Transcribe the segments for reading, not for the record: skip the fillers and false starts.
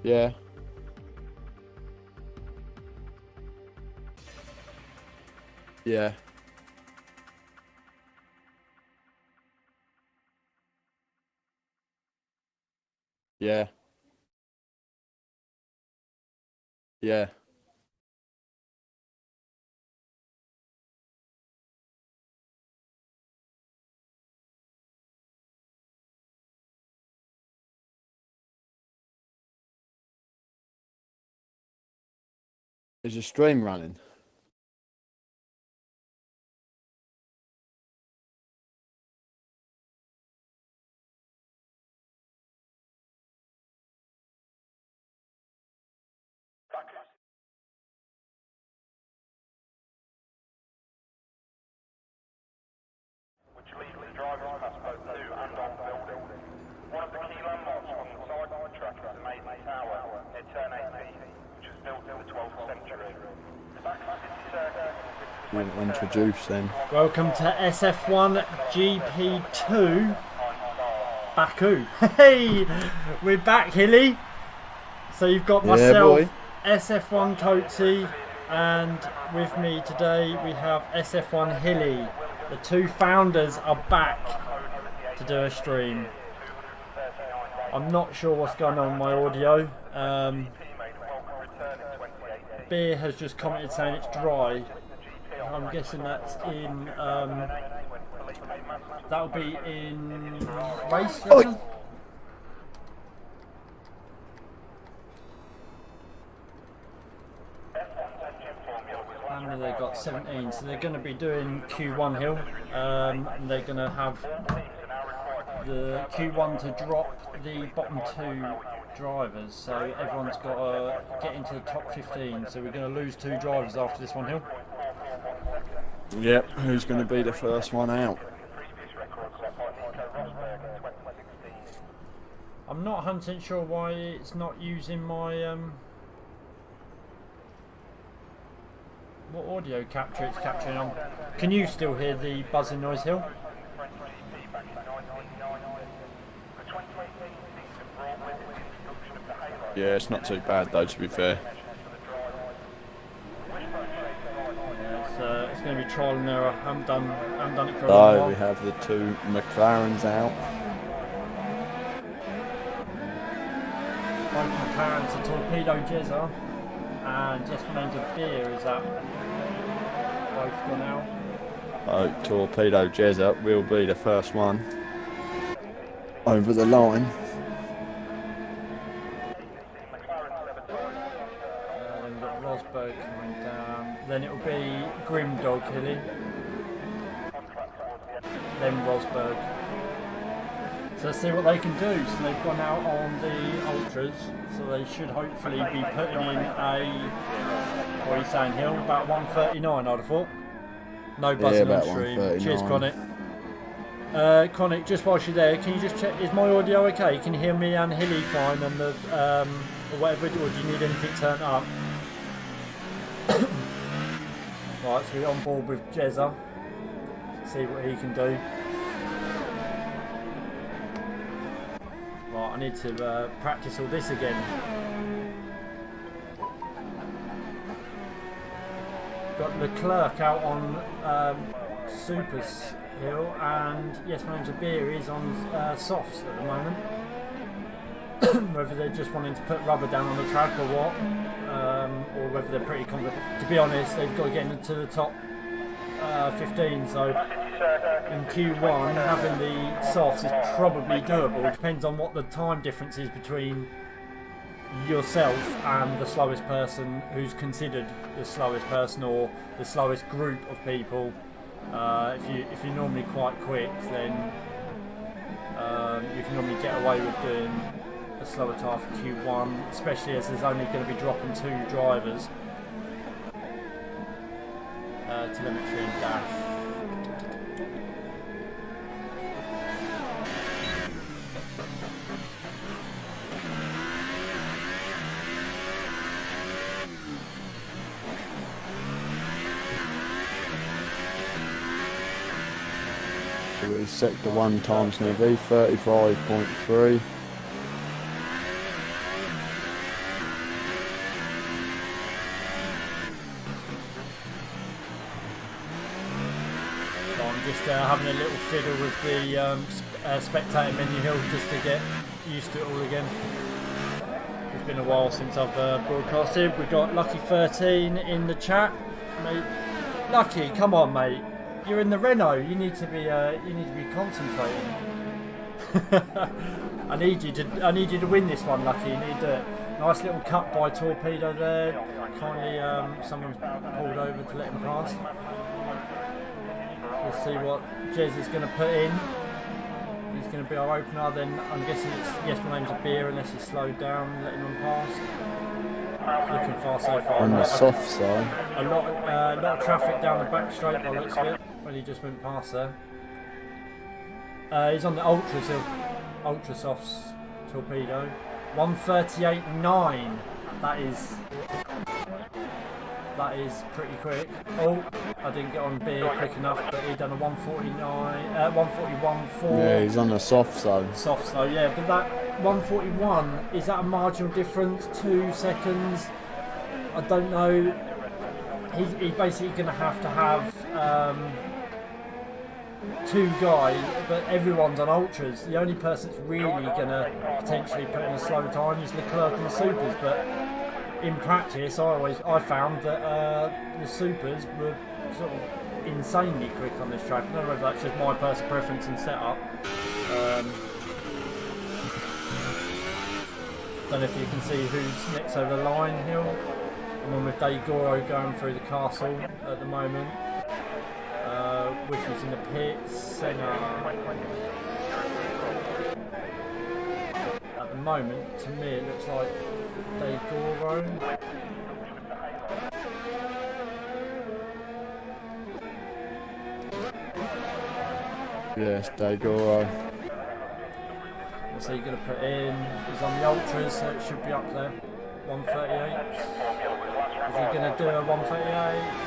Yeah. Yeah. Yeah. Yeah. Is a stream running? Which legally drivers must both do and on building. One of the key landmarks on the side of the track is the Maiden Tower near Turn 18, which was built in the 12th century. The Baku city circuit We'll introduce then. Welcome to SF1 GP2 Baku. Hey, we're back, Hilly. So you've got myself, SF1 Coatsy, and with me today we have SF1 Hilly. The two founders are back to do a stream. I'm not sure what's going on with my audio. Beer has just commented saying it's dry. I'm guessing that's in, that'll be in race. How many they got? 17. So they're going to be doing Q1 hill. And they're going to have the Q1 to drop the bottom two drivers. So everyone's got to get into the top 15. So we're going to lose two drivers after this one hill. Yep, who's going to be the first one out? I'm not 100% sure why it's not using my what audio capture it's capturing on. Can you still hear the buzzing noise, Hill? Yeah, it's not too bad though, to be fair. It's going to be trial and error. I haven't done it for a while. So we have the two McLarens out. Both McLarens are Torpedo Jezza, and just my name's a beer. Is that both gone out? Oh, Torpedo Jezza will be the first one over the line. Then we've got Rosberg coming down. Then it'll be Grimdog Hilly. Then Rosberg. So let's see what they can do. So they've gone out on the Ultras. So they should hopefully be putting in a, what are you saying, Hill? About 139, I'd have thought. No buzzing on stream. Cheers, Conic. Conic, just whilst you're there, can you just check, is my audio okay? Can you hear me and Hilly fine and the, or whatever, or do you need anything turned up? Right, so we're on board with Jezza. See what he can do. Right, I need to practice all this again. Got Leclerc out on Supers Hill, and yes, my name's a beer. He's on softs at the moment. Whether they're just wanting to put rubber down on the track or what, or whether they're pretty confident. To be honest, they've got to get into the top 15. So in Q1, having the softs is probably doable. It depends on what the time difference is between yourself and the slowest person who's considered the slowest person or the slowest group of people. If you're normally quite quick, then you can normally get away with doing a slower tyre for Q1, especially as there's only going to be dropping two drivers. Telemetry and dash. Sector 1 times going to be 35.3. having a little fiddle with the spectator menu hill just to get used to it all again. It's been a while since I've broadcasted. We've got Lucky13 in the chat, mate. Lucky, come on, mate. You're in the Renault. You need to be concentrating. I need you to win this one, Lucky. You need to do it. Nice little cut by Torpedo there. Kindly, someone's pulled over to let him pass. We'll see what Jez is going to put in. He's going to be our opener. Then I'm guessing it's yes, my name's a beer unless he's slowed down, letting him pass. Looking fast so far. On the soft side. A lot of traffic down the back straight by the looks of it. When he just went past there. He's on the Ultra Softs Torpedo. 138.9. That is pretty quick. Oh, I didn't get on beer quick enough, but he done a 141.4. Yeah, he's on the soft side. Soft side, yeah. But that 141, is that a marginal difference? 2 seconds? I don't know. He's basically going to have 2 guys, but everyone's on ultras. The only person that's really going to potentially put in a slow time is Leclerc and the Supers. But in practice, I found that the Supers were sort of insanely quick on this track. I don't know if that's just my personal preference and setup. Don't know if you can see who's next over the line here. I'm on with Daigoro going through the castle at the moment. Wishes in the pits. At the moment, to me, it looks like Daigoro. Yes, Daigoro. What's he going to put in? He's on the Ultras, so it should be up there. 138. Is he going to do a 138?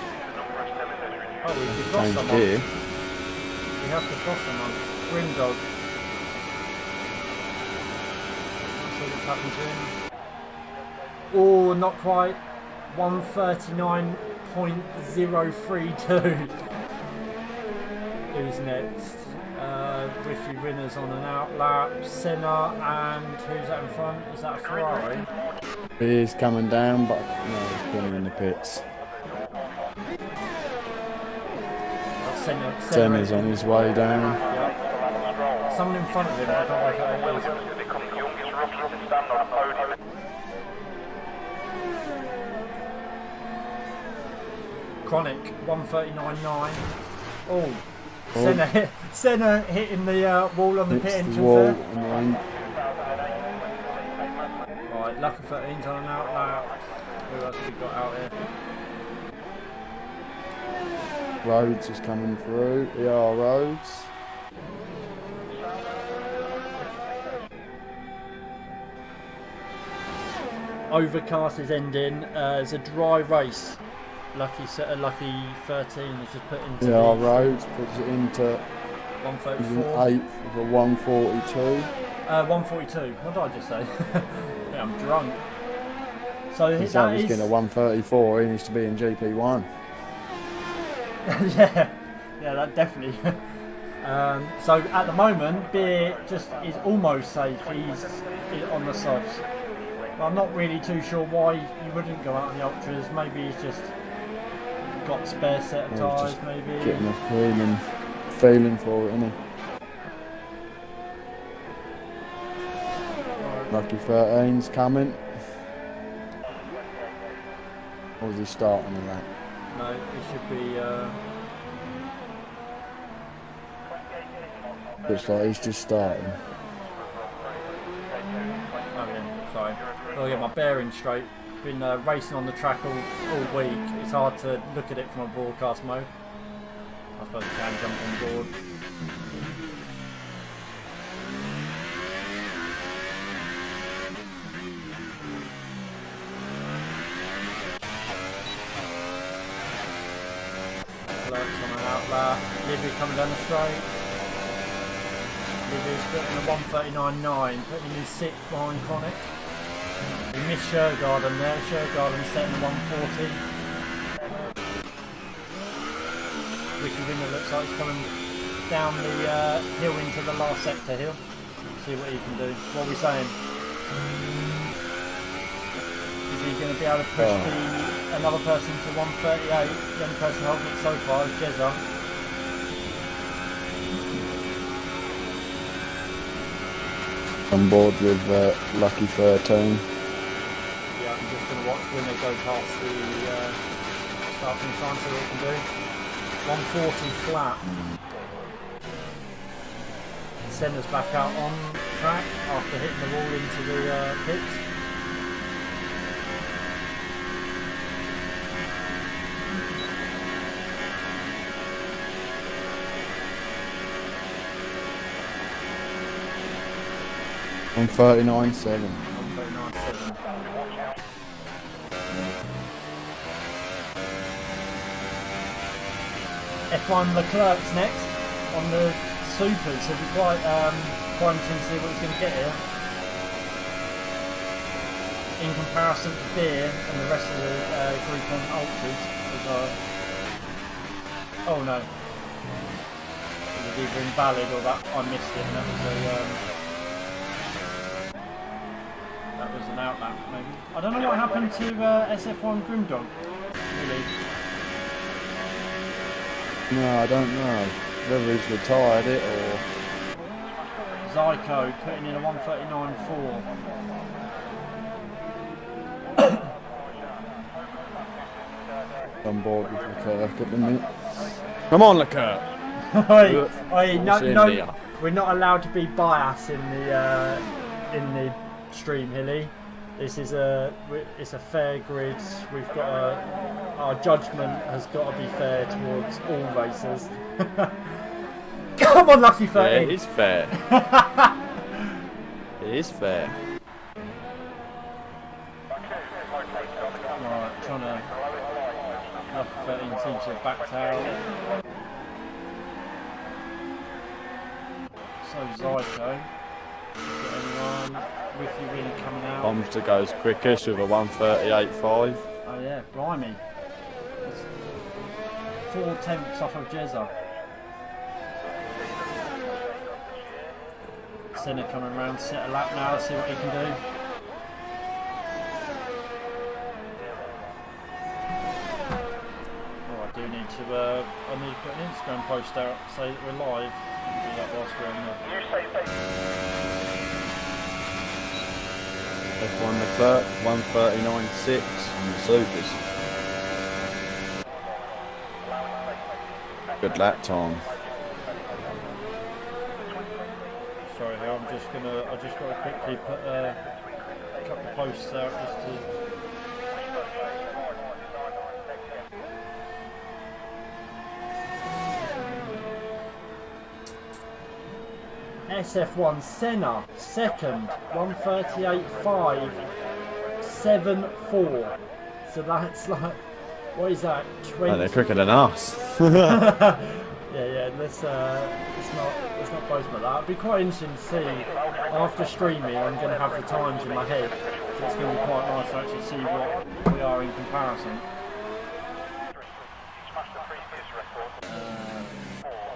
Oh, we defrost someone. We have defrost someone. Grimdog. Not sure what's happened to him. Oh, not quite. 139.032. Who's next? Riffy winners on an outlap. Senna and who's that in front? Is that a Ferrari? He is coming down, but no, he's putting in the pits. Senna's on his way down. Yep. Someone in front of him, I don't know who it is. Chronic, 139.9. Oh, Senna hitting the wall on the pit entrance there. Right, Lucky 13's on an outlap. Who else have we got out here? Rhodes is coming through. ER Rhodes. Overcast is ending. It's a dry race. Lucky 13 is just put into ER Rhodes puts it into 134. 8th for 142. 142. What did I just say? Yeah, I'm drunk. So He's that is getting a 134. He needs to be in GP1. yeah, that definitely. So at the moment, Beer just is almost safe. He's on the softs. But I'm not really too sure why you wouldn't go out on the ultras. Maybe he's just got a spare set of tyres. Maybe getting a feeling for it, isn't he? Lucky 13's coming. Or is he starting in that? no, it should be. Looks like he's just starting. Oh yeah, sorry. I'll get my bearings straight. Been racing on the track all week. It's hard to look at it from a broadcast mode. I suppose you can jump on board. Lurks on an outlap. Libby coming down the straight. Libby's putting a 139.9, putting him in 6th behind Chronic. We missed Shergarden there. Shergarden setting a 140. Wishy Winner looks like it's coming down the hill into the last sector hill. See what he can do. What are we saying? Is he going to be able to push another person to 138? The only person holding it so far is Jezza. On board with Lucky 13. Yeah, I'm just going to watch when they go past the starting time, see what we can do. 140 flat. Senna's back out on track after hitting the wall into the pits. On 39.7. F1 Leclerc's next on the Supers, so it'll be quite interesting to see what he's going to get here. In comparison to Beer and the rest of the group on Ultras. Oh no. It was either invalid or that I missed it, and that was an outlap maybe. I don't know what happened to SF1 Grimdog, really. No, I don't know. Whether he's retired it or... Zyko putting in a 139.4. On board with Leclerc at the minute. Come on, Leclerc! No, we're not allowed to be biased in the stream, Hilly. This is it's a fair grid. We've got our judgment has got to be fair towards all racers. Come on, Lucky 13. Yeah, it is fair. It is fair. Right, trying to. Lucky 13 seems to have backed out. So Zyko. Anyone with you really coming out? Bombster goes quickest with a 138.5. Oh yeah, blimey. 4/10 off of Jezza. Senna coming around, set a lap now, see what he can do. Oh, I need to put an Instagram post out, say that we're live. Do that whilst we're on there. F1 Leclerc, 139.6 on the Supers. Good lap time. Sorry, I just got to quickly put a couple of posts out just to. SF1 Senna, second, 138.5, 7.4. So that's like, what is that? 20. Oh, they're quicker than us. Yeah. Let's not boast about that. It'd be quite interesting to see after streaming. I'm going to have the times in my head, so it's going to be quite nice to actually see what we are in comparison.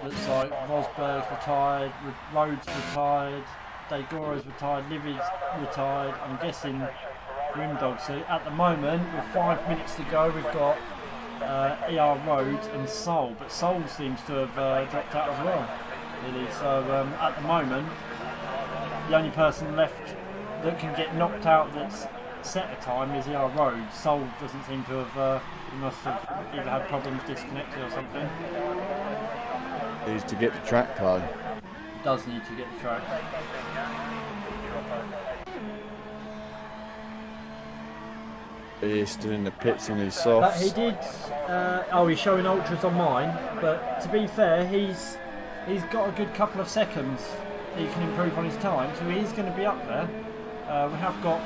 Looks like Rosberg's retired, Rhodes retired, Dagoro's retired, Livy's retired. I'm guessing Grimdog. So at the moment, with 5 minutes to go, we've got ER Rhodes and Sol, but Sol seems to have dropped out as well, really. So at the moment, the only person left that can get knocked out that's set a time is ER Rhodes. Sol doesn't seem to have, he must have either had problems disconnected or something. Needs to get the track though. Does need to get the track. He's still in the pits on his softs. But he did. He's showing ultras on mine. But to be fair, he's got a good couple of seconds. He can improve on his time, so he's going to be up there. We have got.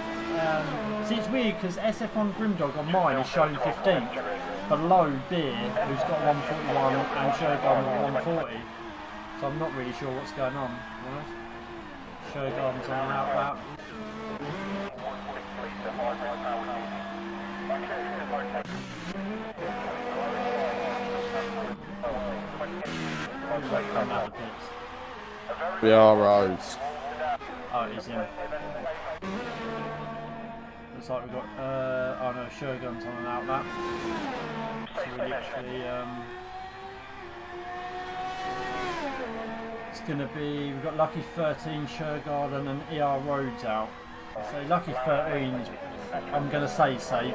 See, it's weird because SF1 Grimdog on mine is showing 15th. Below Beer, who's got 141, and Shogun with 140. So I'm not really sure what's going on. Right? Shogun's on an outlap. Out the We are roads. Oh, he's in. Looks like we've got, oh no, Shogun's on an outlap. So we literally, it's going to be, we've got Lucky 13, Shergarden and ER Roads out. So Lucky 13 is, I'm going to say safe.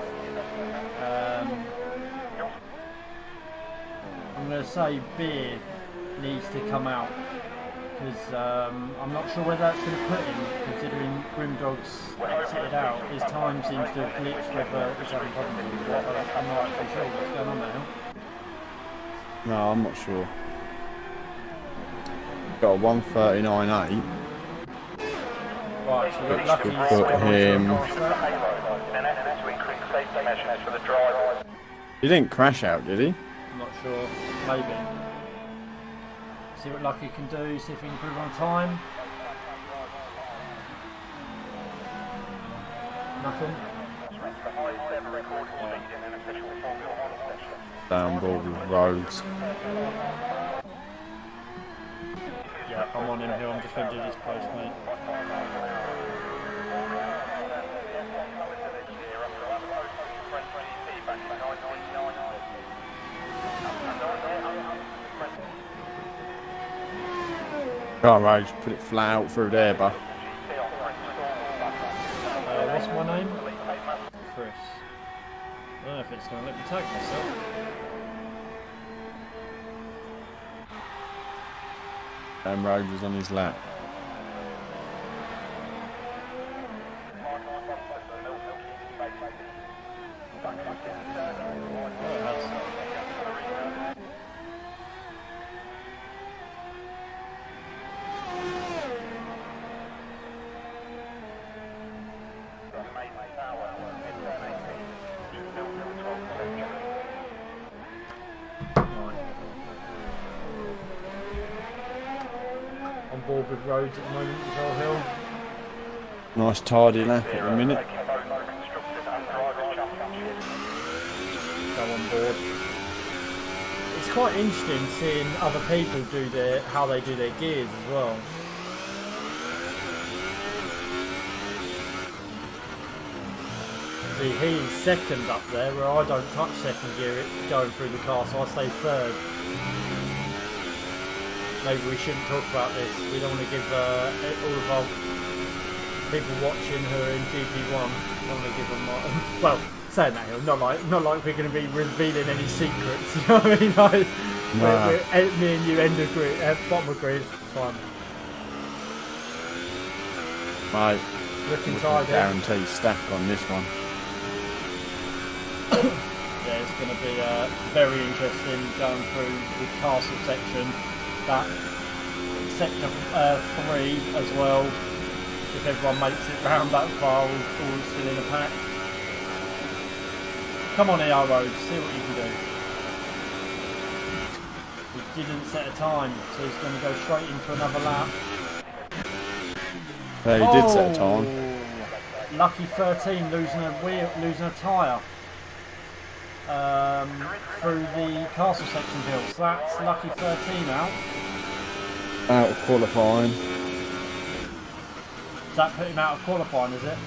I'm going to say Beer needs to come out. Because I'm not sure where that's going to put him, considering Grimdog's exited out. His time seems to have glitched, whether he's having problems with what. I'm not actually sure what's going on now. No, I'm not sure. Got a 1:39.8. Right, so we're lucky he's put gone him. onto He didn't crash out, did he? I'm not sure, maybe. See what Lucky can do, see if he can improve on time. Nothing. Downball with roads. Yeah, I'm on him here, I'm just going to do this post, mate. Right, right, just put it flat out through there, but What's my name? Chris. I don't know if it's going to let me tag myself. and Road was on his lap. On board with Roads at the moment as well, Hill. Nice tidy lap at the minute. Go on board. It's quite interesting seeing other people do how they do their gears as well. See, he's second up there, where I don't touch second gear going through the car, so I stay third. Maybe we shouldn't talk about this. We don't want to give all of our people watching who are in GP1. We don't want to give them well, saying that, Hill, not like we're going to be revealing any secrets. You know what I mean? Like, we're, me and you end of grid, bottom of grid. Fine. Mate, looking tired. Guarantee stack on this one. Yeah, it's going to be very interesting going through the castle section. That sector 3 as well. If everyone makes it round that far, all still in a pack. Come on, ER Roads, see what you can do. He didn't set a time, so he's going to go straight into another lap. Yeah, he did set a time. Lucky 13 losing a tyre through the castle section hill. So that's Lucky 13 out. Out of qualifying. Does that put him out of qualifying, is it?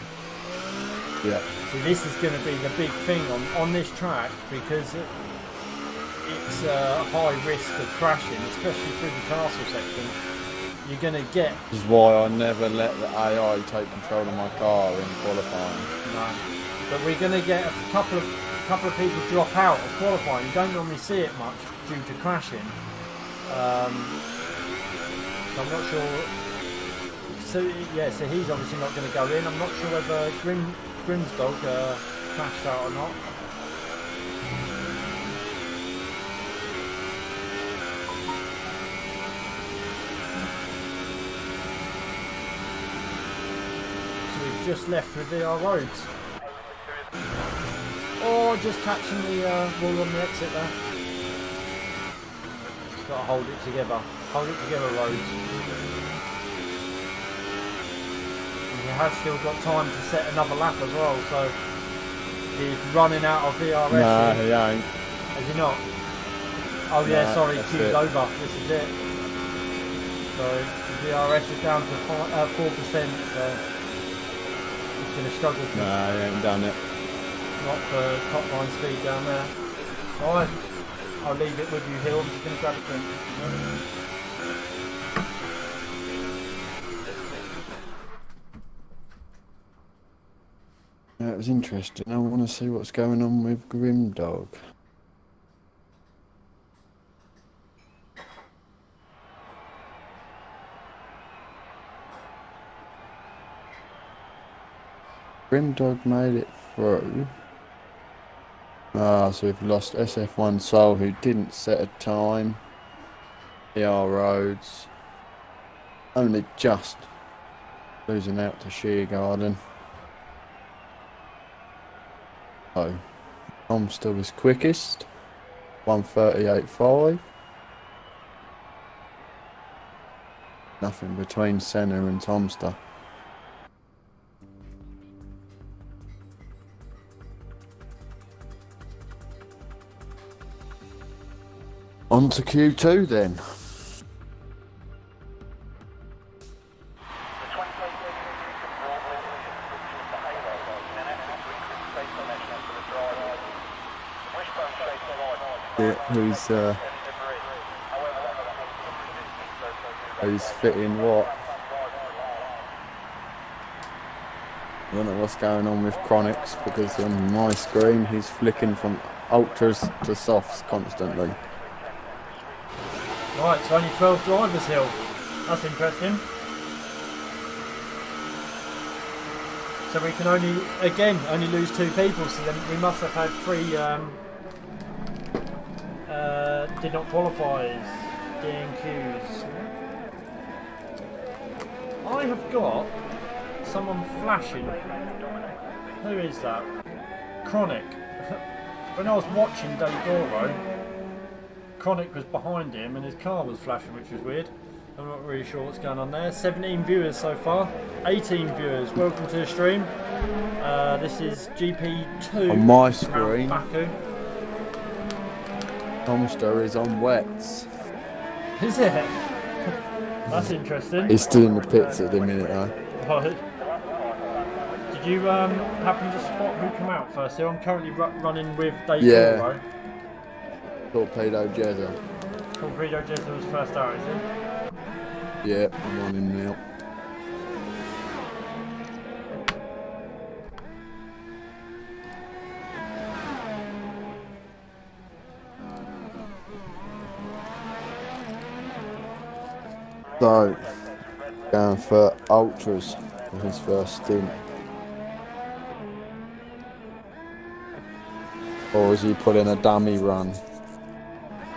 Yeah. So this is going to be the big thing on this track, because it's a high risk of crashing, especially through the castle section. You're going to get... This is why I never let the AI take control of my car in qualifying. No. But we're going to get a couple of people drop out of qualifying. You don't normally see it much due to crashing. I'm not sure. So yeah, so he's obviously not going to go in. I'm not sure whether Grimsdog crashed out or not. So we've just left with ER Roads. Oh, just catching the wall on the exit there. Just got to hold it together. Hold it together, Roads. And he has still got time to set another lap as well, so he's running out of VRS. Nah, he ain't. Has he not? Oh yeah, Nah, sorry, that's queue's it. over. This is it. So he's DRS is down to 4%, so he's going to struggle to. No, he ain't done it. Not for top line speed down there. Alright, I'll leave it with you, Hill. I'm just going to grab a drink. Yeah, it was interesting. I want to see what's going on with Grimdog. Grimdog made it through. So we've lost SF1 Soul, who didn't set a time. ER Rhodes. Only just losing out to Sheer Garden. So, Tom still is quickest. 1:38.5. Nothing between Senna and Tomster. On to Q2 then. The 2018 the Halo in an effort to increase safety measures for the drivers. The wishbone shaped light. Yeah, who's fitting what? I don't know what's going on with Chronix, because on my screen he's flicking from ultras to softs constantly. Right, so only 12 drivers, Hill. That's interesting. So we can only lose 2 people, so then we must have had 3 did not qualify DNQs. I have got someone flashing. Who is that? Chronic. When I was watching Dagoro, Chronic was behind him and his car was flashing, which was weird. I'm not really sure what's going on there. 17 viewers so far. 18 viewers. Welcome to the stream. This is GP2 On my screen, Baku. Tomster is on wets. Is it? That's interesting. He's still in the pits at the minute though. Right. Did you happen to spot who came out first? So I'm currently running with Dagoro. Yeah. Torpedo Jezza. Torpedo Jezza was first out, is it? Yep, I'm on him now. So, going for ultras for his first stint. Or is he putting a dummy run?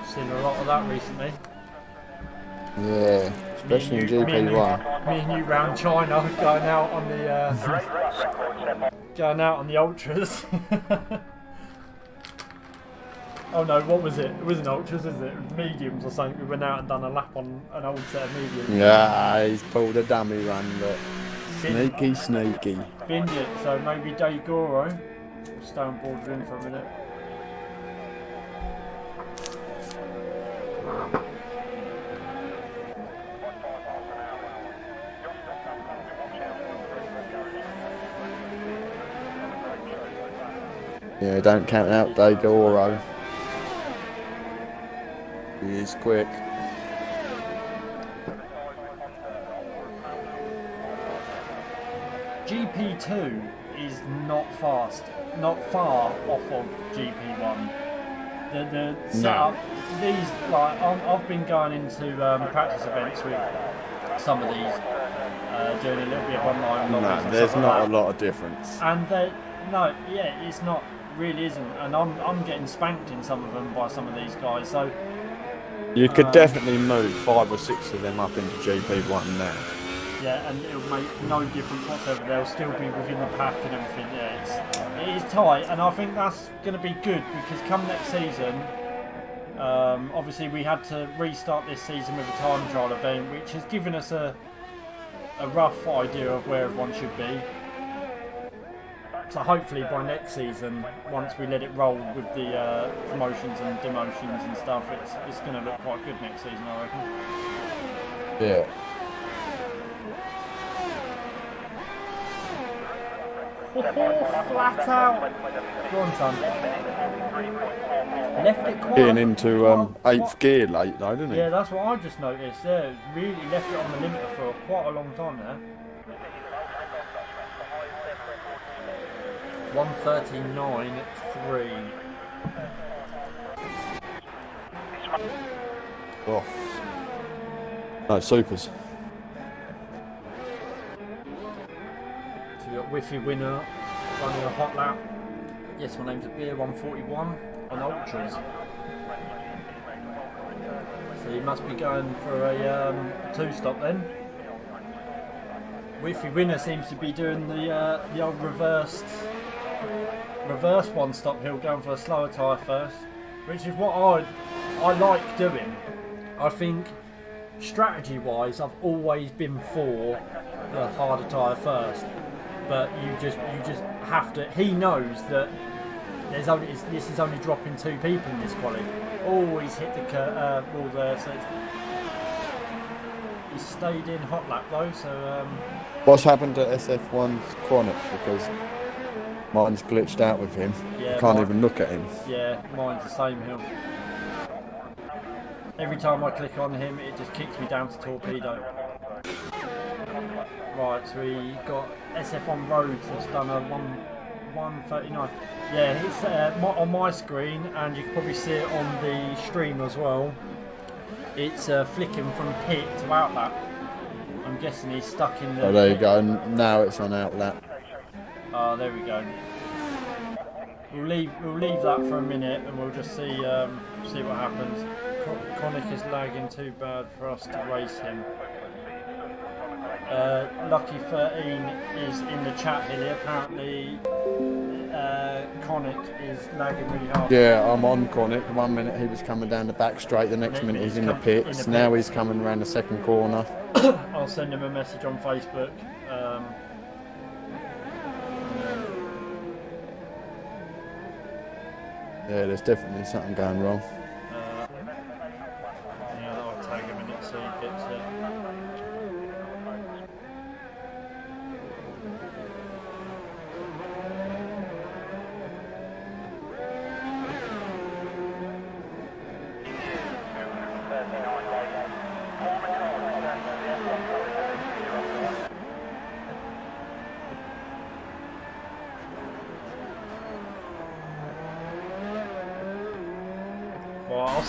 Seen a lot of that recently. Yeah, especially in GP1. Me and you round China, going out on the ultras. Oh no, what was it? It wasn't ultras, is it? It was mediums or something. We went out and done a lap on an old set of mediums. Yeah, he's pulled a dummy run, but sneaky. Binned it, so maybe Dagoro. Stay on board with him for a minute. Yeah, don't count out Dagoro. He is quick. GP2 is not fast, not far off of GP1. The setup, these I've been going into practice events with some of these, doing a little bit of online lobbies. No, there's not a lot of difference. And it's not, really isn't. And I'm getting spanked in some of them by some of these guys. So you could definitely move 5 or 6 of them up into GP1 now. Yeah, and it'll make no difference whatsoever. They'll still be within the pack and everything. Yeah, it is tight, and I think that's going to be good because come next season, obviously we had to restart this season with a time trial event, which has given us a rough idea of where everyone should be. So hopefully by next season, once we let it roll with the promotions and demotions and stuff, it's going to look quite good next season, I reckon. Yeah. Flat out. Go on, son. Left it quite. Getting into 8th gear late though, didn't he? Yeah, that's what I just noticed. Yeah, really left it on the limiter for quite a long time there. 139.3. Oh. No, supers. So we got Whiffy winner running a hot lap. Yes, my name's Beer 141 on Ultras. So he must be going for a 2-stop then. Whiffy winner seems to be doing the old reverse 1-stop hill, going for a slower tyre first, which is what I like doing. I think strategy wise I've always been for the harder tyre first, but you just have to. He knows that this is only dropping 2 people in this quali. Always hit the wall there, so he stayed in hot lap though. So What's happened to SF1's Chronic? Because mine's glitched out with him. yeah, I can't even look at him. Yeah, mine's the same hill. Every time I click on him, it just kicks me down to torpedo. Right, so we got SF1 Roads that's done a 139. Yeah, it's on my screen, and you can probably see it on the stream as well. It's flicking from pit to outlap. I'm guessing he's stuck in the. Oh, there you go. Now it's on outlap. Oh, there we go. We'll leave that for a minute, and we'll just see what happens. Conic is lagging too bad for us to race him. Lucky 13 is in the chat here. Apparently, Conic is lagging really hard. Yeah, I'm on Chronic. 1 minute he was coming down the back straight, the next minute he's in the pits. Now he's coming around the second corner. I'll send him a message on Facebook. Yeah, there's definitely something going wrong. Yeah, I'll tag him in it so he gets it.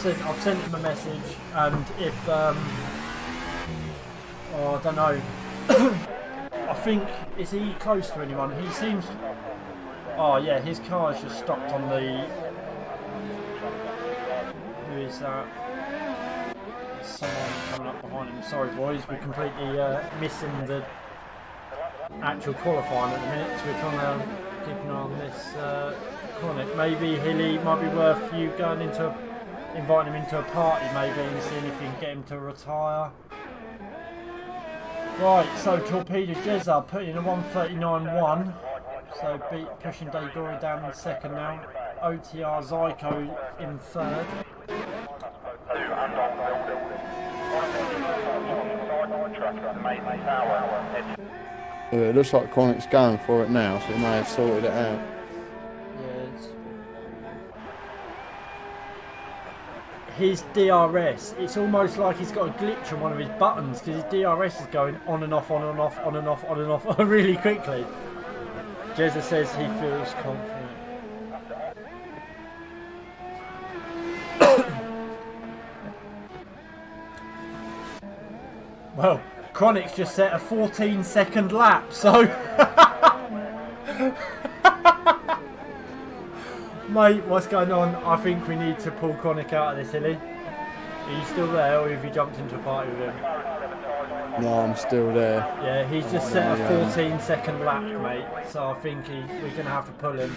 I've sent him a message, and if I don't know. I think, is he close to anyone? He seems. Oh yeah, his car's just stopped on the. Who is that? There's someone coming up behind him. Sorry boys, we're completely missing the actual qualifying at the minute, so we're trying to keep an eye on this Chronic. Maybe Hilly might be worth you going into inviting him into a party maybe and seeing if you can get him to retire. Right, so Torpedo Jezza putting in a 139.1, so pushing Dagori down in second now. OTR Zyko in third. Yeah, it looks like Chronic's going for it now, so he may have sorted it out. His DRS, it's almost like he's got a glitch on one of his buttons because his DRS is going on and off, on and off, on and off, on and off really quickly. Jezza says he feels confident. Well, Chronic's just set a 14-second lap, so... Mate, what's going on? I think we need to pull Chronic out of this, Hilly. Are you still there, or have you jumped into a party with him? No, I'm still there. Yeah, he's just set a 14-second lap, mate. So I think we're going to have to pull him.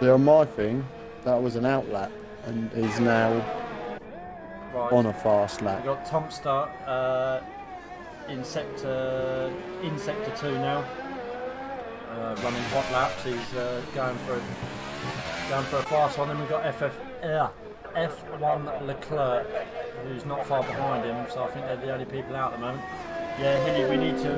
Yeah, on my thing, that was an out lap, and he's now on a fast lap. We've got Tomster in sector 2 now. Running hot laps, he's going for a fast one. Then we've got F1 Leclerc, who's not far behind him, so I think they're the only people out at the moment. Yeah, Hilly, we need to.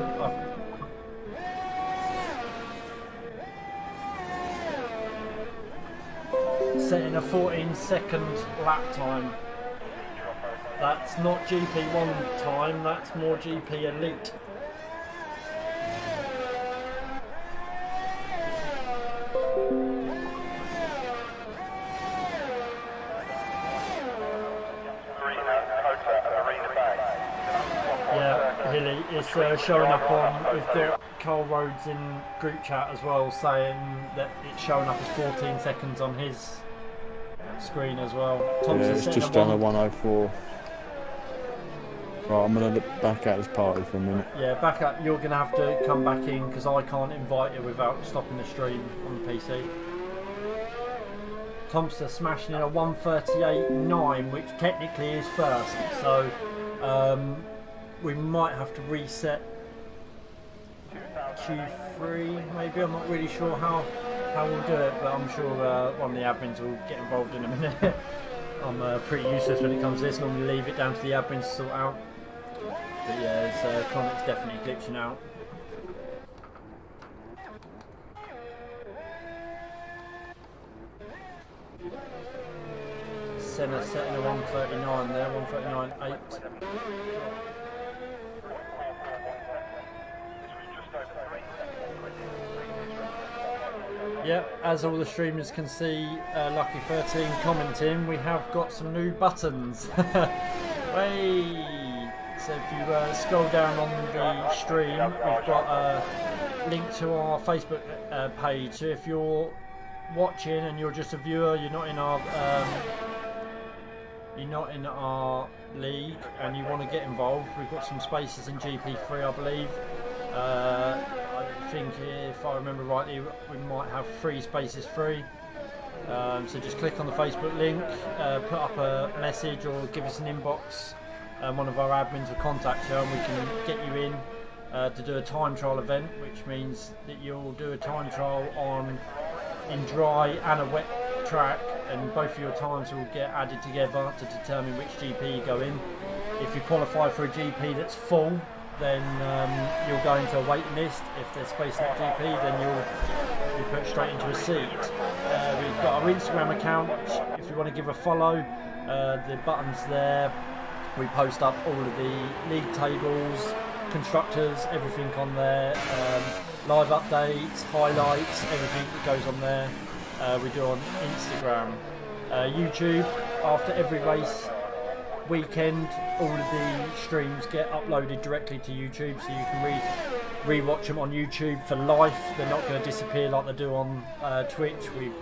Setting a 14-second lap time. That's not GP1 time, that's more GP Elite. Yeah, Hilly, it's showing up on, we've got Carl Rhodes in group chat as well saying that it's showing up as 14 seconds on his screen as well. Thompson's it's just done a 104. Right, I'm going to look back at this party for a minute. Yeah, back up. You're going to have to come back in because I can't invite you without stopping the stream on the PC. Thompson smashing in a 138.9, which technically is first. So we might have to reset Q3 maybe. I'm not really sure how we'll do it, but I'm sure one of the admins will get involved in a minute. I'm pretty useless when it comes to this. Normally leave it down to the admins to sort out. But yeah, Chronic's definitely glitching out. Senna setting a 139 there, 139.8. Yep, as all the streamers can see, Lucky13 commenting, we have got some new buttons. Hey! So if you scroll down on the stream, we've got a link to our Facebook page. So if you're watching and you're just a viewer, you're not in our league, and you want to get involved, we've got some spaces in GP3, I believe. I think if I remember rightly, we might have 3 spaces free. So just click on the Facebook link, put up a message or give us an inbox. One of our admins will contact you and we can get you in to do a time trial event, which means that you'll do a time trial in dry and a wet track, and both of your times will get added together to determine which GP you go in. If you qualify for a GP that's full, then you'll go into a waiting list. If there's space at GP, then you'll be put straight into a seat. We've got our Instagram account, which if you want to give a follow, the button's there. We post up all of the league tables, constructors, everything on there, live updates, highlights, everything that goes on there. We do on Instagram. YouTube, after every race weekend, all of the streams get uploaded directly to YouTube, so you can re-watch them on YouTube for life. They're not going to disappear like they do on Twitch. We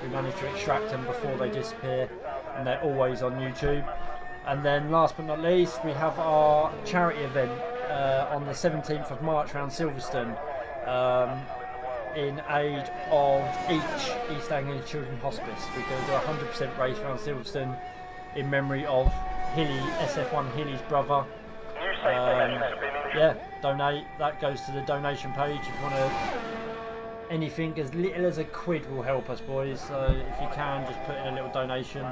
manage to extract them before they disappear, and they're always on YouTube. And then last but not least, we have our charity event on the 17th of March around Silverstone, in aid of each East Anglia Children's Hospice. We're going to do a 100% race around Silverstone in memory of Hilly, SF1 Hilly's brother. Yeah, donate. That goes to the donation page. If you want to, anything as little as £1 will help us, boys. So if you can, just put in a little donation.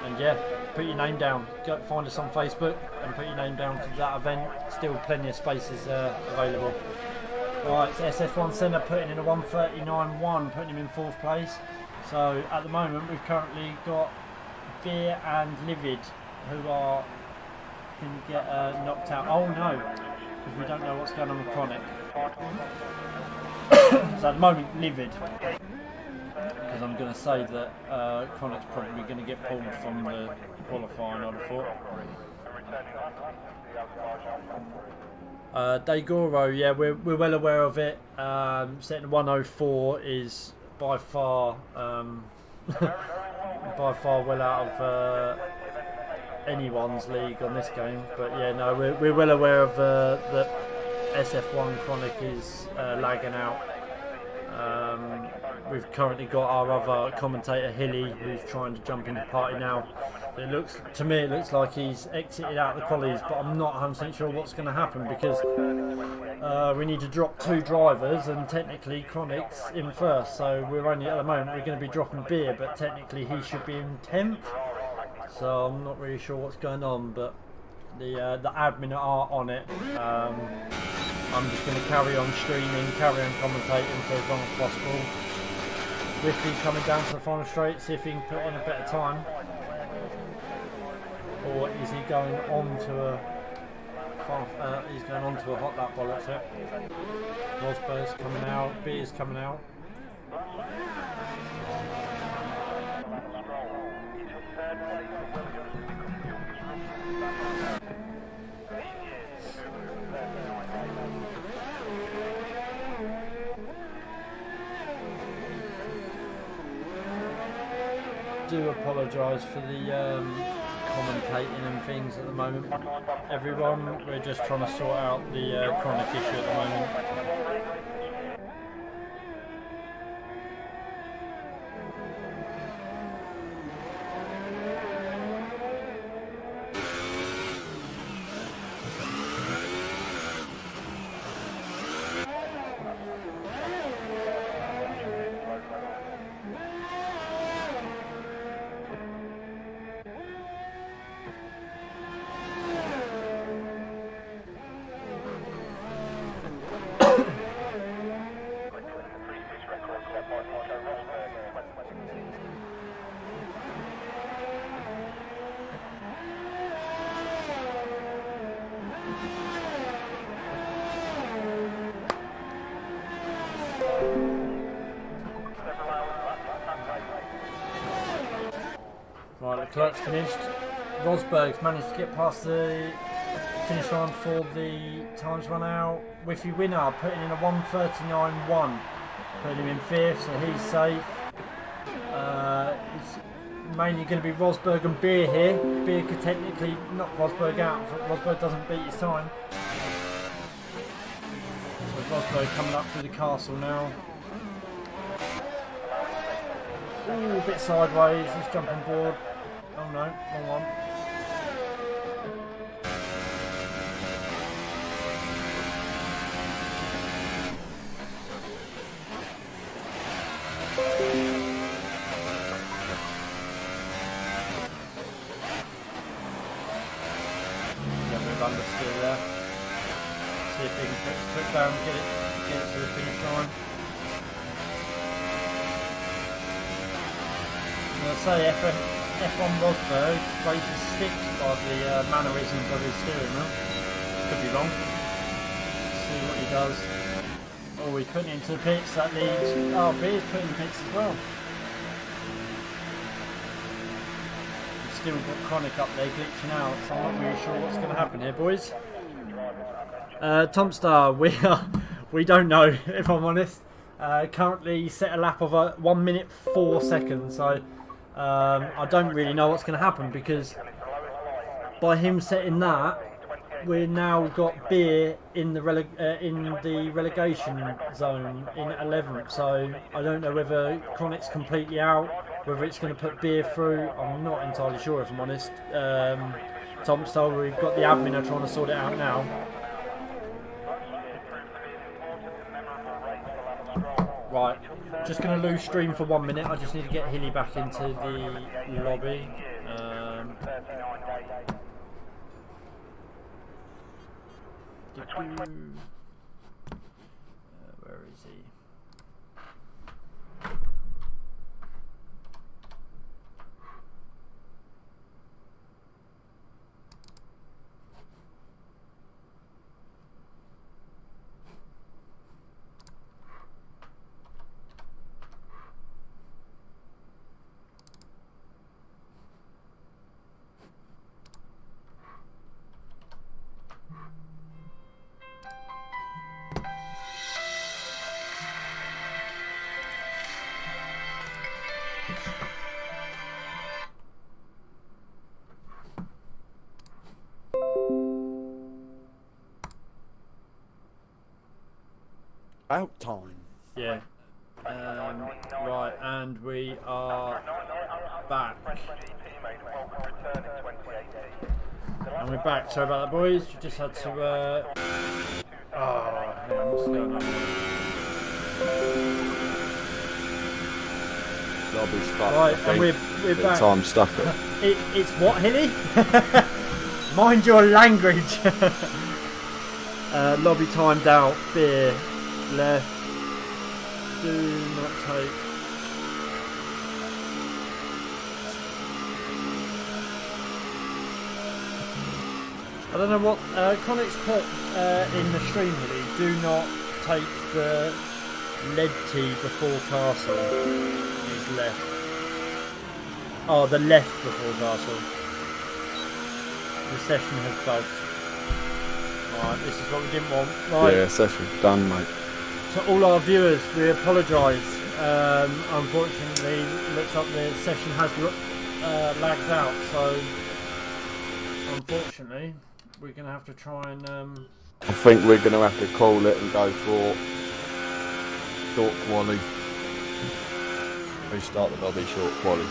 And yeah, put your name down. Go find us on Facebook and put your name down for that event. Still plenty of spaces available. Right, it's SF1 Senna putting in a 139.1, putting him in 4th place. So at the moment we've currently got Beer and Livid, who are going to get knocked out. Oh no, because we don't know what's going on with Chronic. So at the moment, Livid. Because I'm going to say that Chronic's probably going to get pulled from the qualifying, I'd have thought. Daigoro, yeah, we're well aware of it. Setting 104 is by far well out of anyone's league on this game. But yeah, no, we're well aware of that SF1 Chronic is lagging out. We've currently got our other commentator Hilly, who's trying to jump into the party now. It looks like he's exited out the qualies, but I'm not 100% sure what's going to happen, because we need to drop 2 drivers, and technically Chronic's in first. So we're only at the moment we're going to be dropping Beer, but technically he should be in 10th. So I'm not really sure what's going on, but The admin are on it. I'm just going to carry on streaming, carry on commentating for as long as possible. Riffy coming down to the final straight, see if he can put in a better time. Or is he going on to a he's going on to a hot lap bollocks here. Rosberg's coming out, Beer's coming out. Do apologise for the commentating and things at the moment, everyone. We're just trying to sort out the chronic issue at the moment. Right, the clerk's finished. Rosberg's managed to get past the finish line for the times run out. Whiffy winner putting in a 1:39.1, putting him in 5th, so he's safe. It's mainly going to be Rosberg and Beer here. Beer could technically knock Rosberg out if Rosberg doesn't beat his time. So Rosberg coming up through the castle now. Ooh, a bit sideways, he's jumping board. Oh no, wrong one. Get a bit of understeer there. See if he can put his foot down and get it to the finish line. I'd say F1 Rosberg raises sticks by the mannerisms of his steering wheel. Could be wrong. See what he does. Oh, he's putting it into the pits. That leads. Oh, Beer's putting the pits as well. He's still got Chronic up there glitching out, so I'm not really sure what's going to happen here, boys. Tom Star, we don't know, if I'm honest. Currently set a lap of 1 minute 4 seconds, so I don't really know what's going to happen, because by him setting that, we've now got Beer in the relegation zone in 11th. So I don't know whether Chronic's completely out, whether it's going to put Beer through. I'm not entirely sure, if I'm honest. Tom Stoll, we've got the admin are trying to sort it out now. Right, just going to lose stream for 1 minute. I just need to get Hilly back into the lobby. Where is he? About time. Yeah. Right, and we are back. And we're back. Sorry about that, boys. We just had to. Oh, hang on, what's going on? Lobby's fucked. Right, and we're back. Time stuck it. It's what, Hilly? Mind your language. Lobby timed out. Beer left. Do not take. I don't know what Connick's put in the stream really. Do not take the lead tee before castle. Is left. Oh, the left before castle. The session has bugged. Right, this is what we didn't want. Right. Yeah, session's done, mate. To all our viewers, we apologise. Unfortunately, looks like the session has lagged out, so unfortunately, we're going to have to try and. I think we're going to have to call it and go for short quali. Restart the lobby short quali.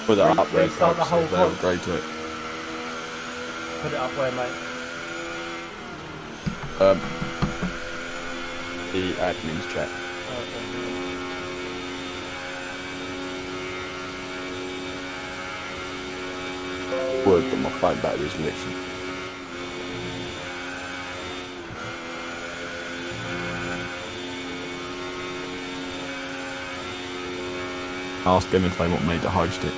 Put it up there, restart the whole they'll agree to it. Put it up where, mate? The admin's chat. Okay. Word, but my phone battery's literally. Ask them if they want me to host it.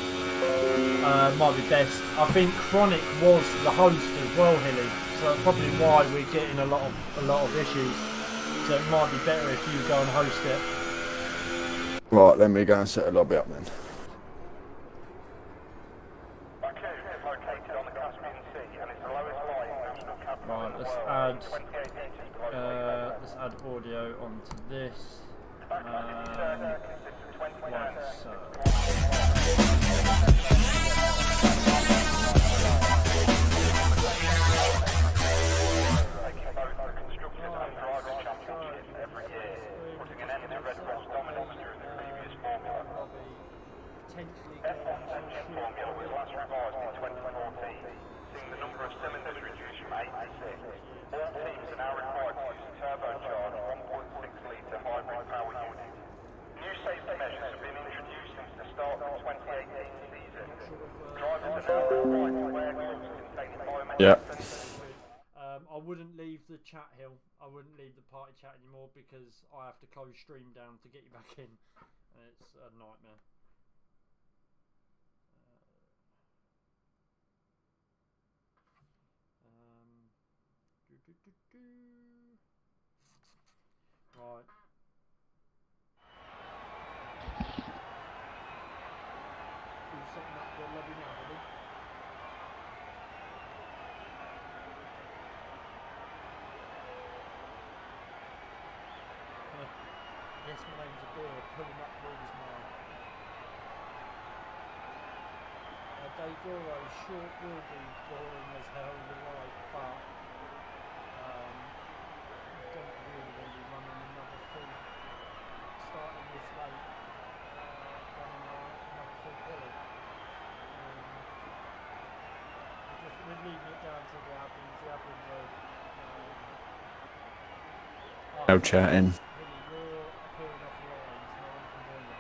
Might be best. I think Chronic was the host as well, Hilly. So that's probably why we're getting a lot of issues. So it might be better if you go and host it. Right, let me go and set a lobby up then. Baku is located on the Caspian Sea and it's the lowest lying national capital Right, in the let's world, add 28 metres below let's add audio onto this. Baku consists of 20 Like so. taking both the Constructors and Drivers' Championships every year, putting an end to Red Bull's dominance during the previous formula. F1's engine formula was last revised in 2014, seeing the number of cylinders reduced from 8 to 6. All teams are now required to use a turbocharged 1.6-litre hybrid power unit. New safety measures have been introduced since the start of the 2018 season. Drivers are now required to wear gloves containing biometric sensors. I wouldn't leave the chat, Hill. I wouldn't leave the party chat anymore because I have to close stream down to get you back in. And it's a nightmare. Right. Who's setting up the lobby now, Hilly? Yes, my name's Abir, pulling up rules now. Daigoro short will be boring as hell, you're right, but I don't really want to be running another full, starting this late, running another full quali. We're leaving it down to the admins. The admins are... No chatting. Really, you're appearing off the lines, no one can join you.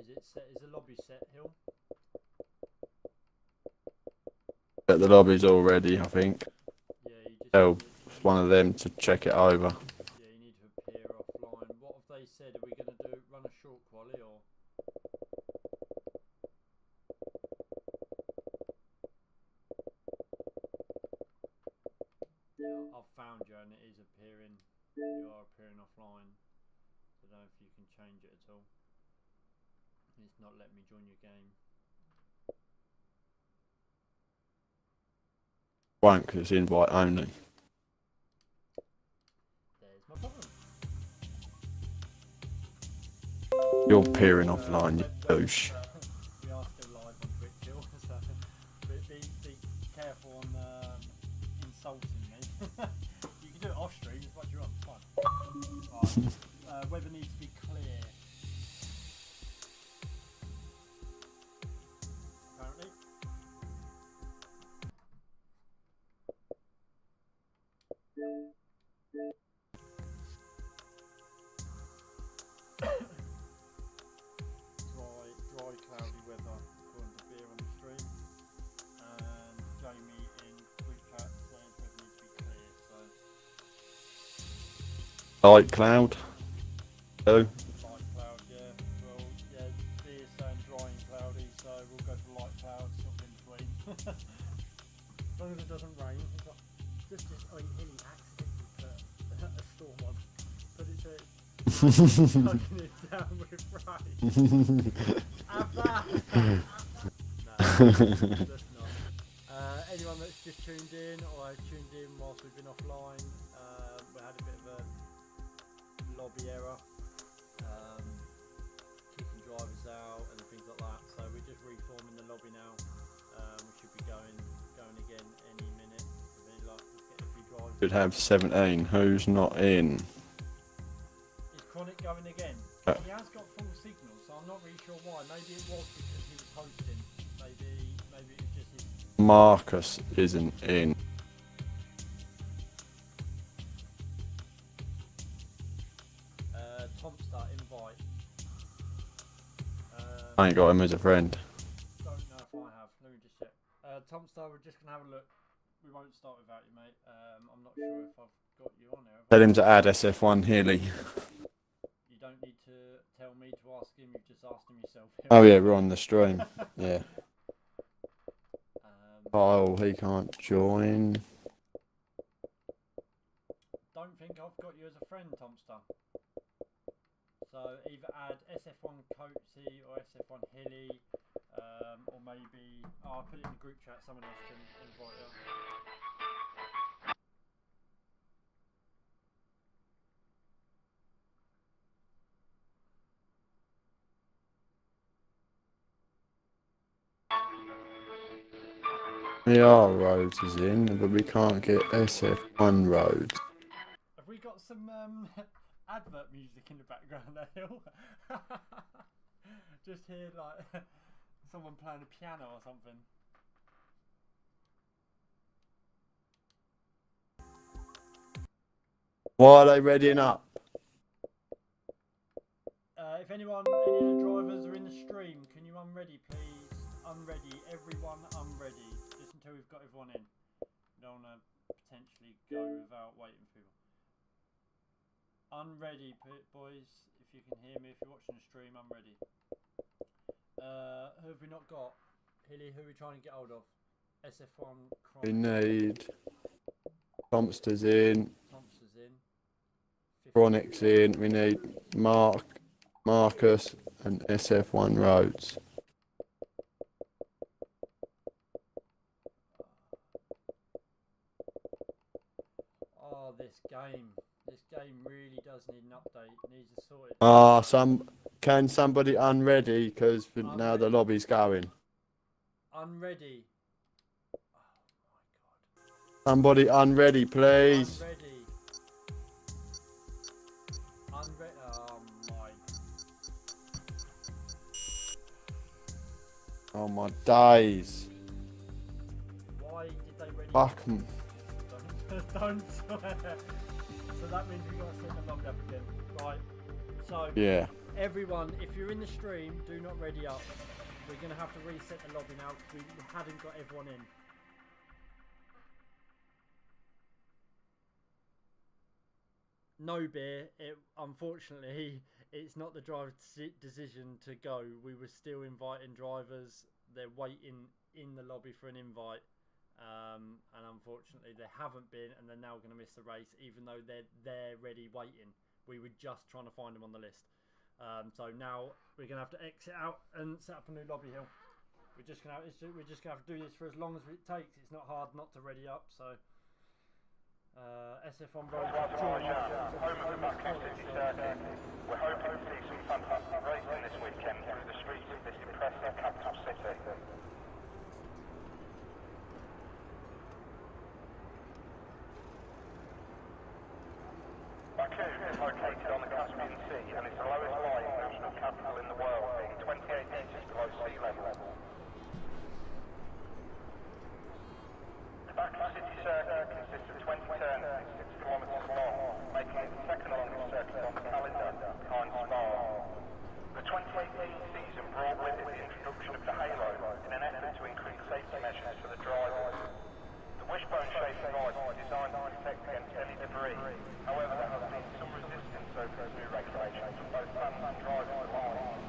Is it set? Is the lobby set, Hill? But the lobby's all ready, I think. Yeah, you just Tell one of them to check it over. yeah, you need to appear offline. What have they said? Are we going to run a short quali or? Yeah, I've found you and it is appearing. You are appearing offline. So I don't know if you can change it at all. It's not letting me join your game. Won't, because it's invite only. There's my problem. You're peering offline, you douche. We are still live on Twitch, Jill, so be careful on insulting me. You can do it off stream as much as you want, it's fine. Right. Weather needs to be clear. Apparently. Dry, cloudy weather according to Beer on the stream. And Jamie in group chat says weather needs to be clear, so Light cloud. Oh. light cloud, yeah. Well, yeah, Beer's saying dry and cloudy, so we'll go for light clouds, sort of in between. As long as it doesn't rain. It's not, just Hilly accidentally put a storm on, but it's tugging it down with rain. Have that! No, that's not. Anyone that's just tuned in or has tuned in whilst we've been offline, we had a bit of a lobby error, kicking drivers out and things like that. So we're just reforming the lobby now. We should be going again any minute. Really like to get a few drivers. Should have 17. Who's not in? Is Chronic going again? He has got full signal, so I'm not really sure why. Maybe it was because he was hosting. Maybe it was just his. Marcus isn't in. Tomstar invite. I ain't got him as a friend. Don't know if I have. Let me just check. Tomstar, we're just gonna have a look. We won't start without you, mate. I'm not sure if I've got you on there. Tell him to add SF1 Healy. You don't need to tell me to ask him. You've just asked him yourself. Oh yeah, we're on the stream. Yeah. Oh, he can't join. Don't think I've got you as a friend, Tomstar. So either add SF1 Coatsy or SF1 Hilly, or maybe I'll put it in the group chat. Someone else can invite you. VR Roads is in, but we can't get SF1 Roads. Have we got some advert music in the background there, Hill? Just hear like someone playing a piano or something. Why are they readying up? If any of the drivers are in the stream, can you unready, please? Unready, everyone unready. Just until we've got everyone in. We don't want to potentially go without waiting for people. Unready, boys. If you can hear me, if you're watching the stream, I'm ready. Who have we not got? Hilly, who are we trying to get hold of? SF1 We Chronic. need Thompson's in, Thompson's in. Chronic's in. We need Marcus and SF1 Roads. Oh, this game really does need an update. It needs to sort it. Can somebody unready? Because now the lobby's going. Unready. Oh my god. Somebody unready, please. Unready. Unready. Oh my. Oh my days. Why did they ready? Fuck 'em. Don't swear. So that means we got to set the log up again. Right. So Yeah. everyone, if you're in the stream, do not ready up. We're going to have to reset the lobby now because we hadn't got everyone in. No beer. Unfortunately, it's not the driver's decision to go. We were still inviting drivers. They're waiting in the lobby for an invite. and unfortunately they haven't been, and they're now going to miss the race, even though they're ready waiting. We were just trying to find them on the list. So now we're going to have to exit out and set up a new lobby hill. We're just going to have to do this for as long as it takes. It's not hard not to ready up. So SF1 road. Home of the Baku City Circuit. We're hoping to see some fantastic racing this weekend through the streets of this impressive capital city. Baku is located on the Caspian Sea and is the lowest lying national capital in the world, being 28 metres below sea level. The Baku City Circuit consists of 20 turns and is 6 kilometres long, making it the second longest circuit on the calendar, behind Spa. The 2018 season brought with it the introduction of the halo in an effort to increase safety measures for the drivers. The wishbone-shaped device is designed to protect against any debris. However, there has been some resistance over the new regulations from both fans and drivers alike.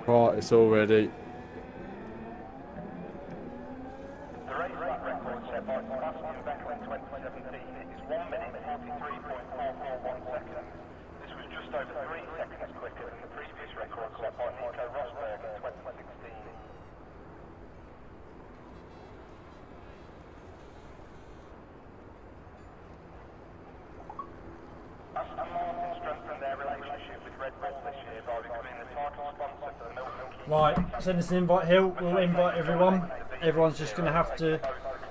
Right, it's all ready. The race lap record set by Baku in 2017 is 1 minute 43.441 seconds. This was just over 3 seconds quicker than the previous record set by Nico Rosberg in 2016. Aston Martin strengthened their relationship with Red Bull this year by becoming the title sponsor for the Milton Keynes. Right, send us an invite, Hill. We'll invite everyone. Everyone's just going to have to.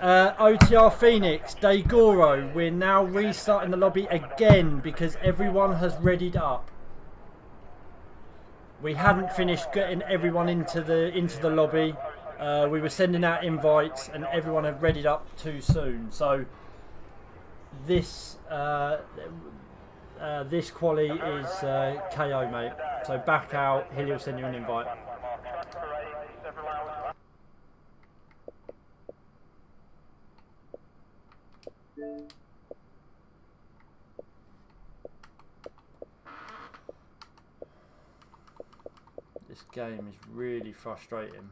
OTR Phoenix, Daigoro. We're now restarting the lobby again because everyone has readied up. We hadn't finished getting everyone into the lobby. We were sending out invites and everyone had readied up too soon. So this this quali is KO, mate. So back out. Hilly will send you an invite. This game is really frustrating.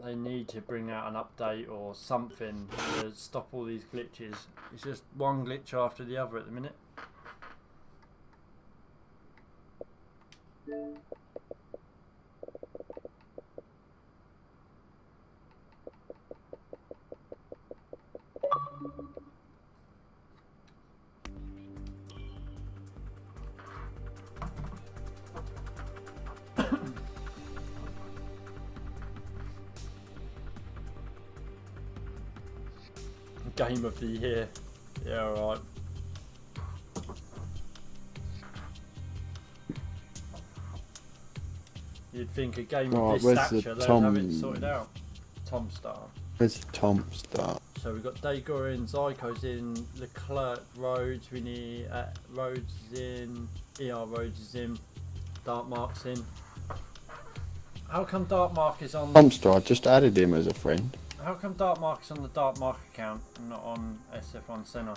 They need to bring out an update or something to stop all these glitches. It's just one glitch after the other at the minute. Game of the year. Yeah, alright. You'd think a game of this stature, they'd have it sorted out. Tom Star. Where's Tom Star? So we've got Daigoro in, Zyko's in, Leclerc, Rhodes, we need Rhodes is in, ER Rhodes is in, Dark Mark's in. How come Dark Mark is on... Tom Star, I just added him as a friend. How come Dark Mark is on the Dark Mark account and not on SF1 Senna?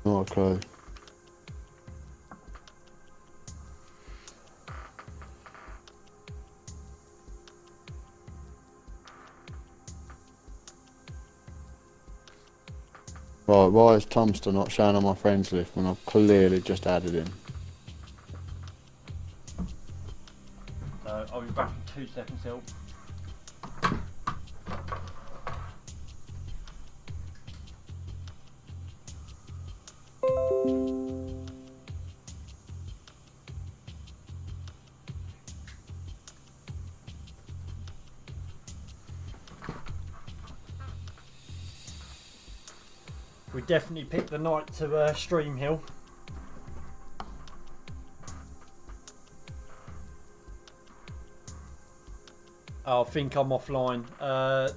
Okay. Right, why is Tom Star not showing on my friends list when I've clearly just added him? I'll be back in 2 seconds, Hill. We definitely picked the night to stream, Hill. I think I'm offline.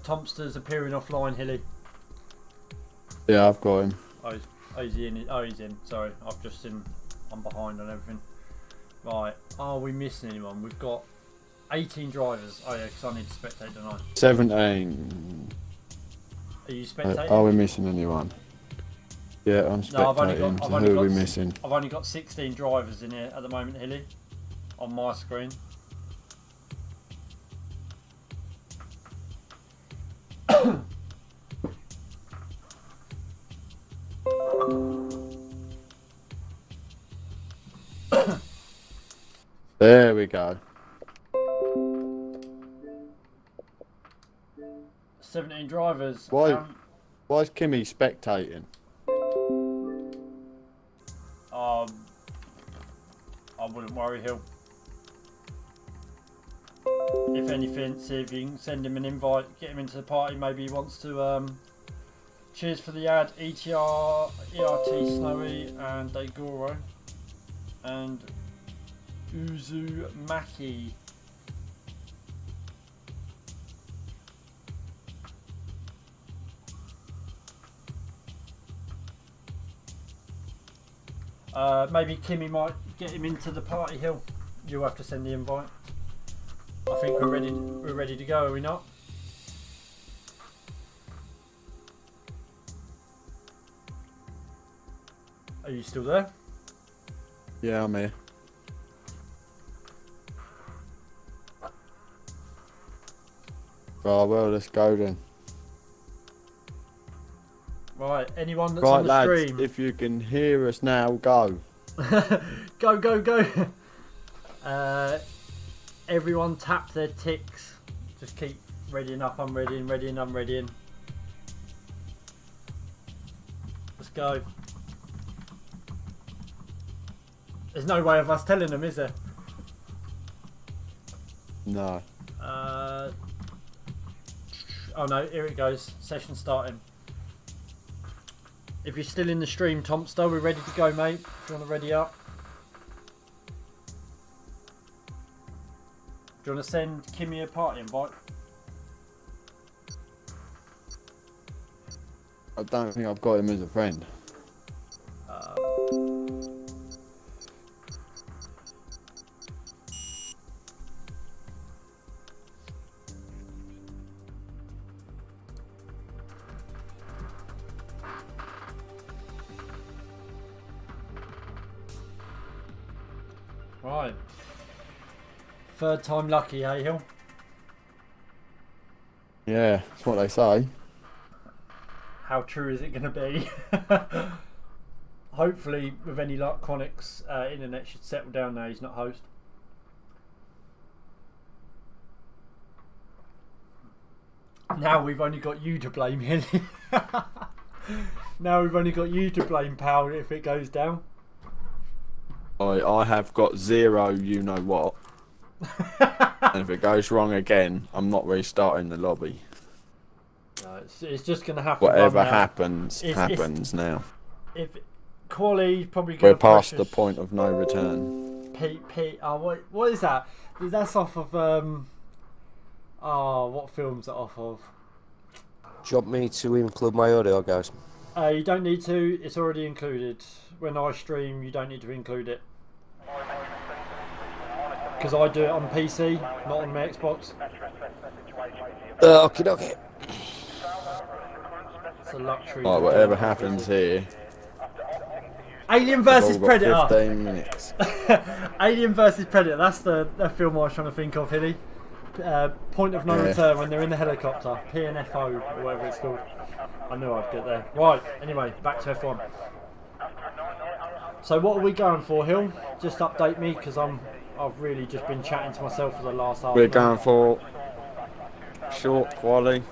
Tomster's appearing offline, Hilly. Yeah, I've got him. Oh, he's in. Oh, he's in. Sorry, I've just seen. I'm behind on everything. Right. Are we missing anyone? We've got 18 drivers. Oh yeah, because I need to spectate tonight. 17. Are you spectating? Are we missing anyone? Yeah, I'm spectating. So who are we missing? I've only got 16 drivers in here at the moment, Hilly, on my screen. There we go. 17 drivers. Why is Kimmy spectating? I wouldn't worry, Hill. If anything, see if you can send him an invite, get him into the party. Maybe he wants to cheers for the ad. ETR, ERT Snowy and Daigoro and Uzumaki. Maybe Kimmy might get him into the party, Hill. You'll have to send the invite. I think we're ready to go, are we not? Are you still there? Yeah, I'm here. Oh well, let's go then. Right, anyone that's Right, on the lads, stream. if you can hear us now, go. Go, go, go. Everyone tap their ticks. Just keep readying up. I'm readying, readying, I'm readying. Let's go. There's no way of us telling them, is there? No. Oh no, here it goes. Session starting. If you're still in the stream, Tomster, we're ready to go, mate. If you want to ready up. Do you want to send Kimmy a party invite? I don't think I've got him as a friend. Right. Third time lucky, eh, Hill? Yeah, that's what they say. How true is it going to be? Hopefully, with any luck, Chronic's internet should settle down now. He's not host. Now we've only got you to blame, Hilly. Now we've only got you to blame, pal, if it goes down. I have got 0, you know what. And if it goes wrong again, I'm not restarting the lobby. No, it's just going to have to Whatever happens, happens now. If Quali's probably going We're past the point of no return. Pete, what is that? That's off of what film's that off of? Do you want me to include my audio, guys? You don't need to. It's already included. When I stream, you don't need to include it. Because I do it on PC, not on my Xbox. Okay, okay. It's a luxury. Right, whatever happens here. Alien vs We've all got Predator. 15 minutes. Alien vs Predator. That's the film I was trying to think of, Hilly. Point of no return when they're in the helicopter. PNFO or whatever it's called. I knew I'd get there. Right. Anyway, back to F1. So what are we going for, Hill? Just update me because I've really just been chatting to myself for the last half. We're going for short quality.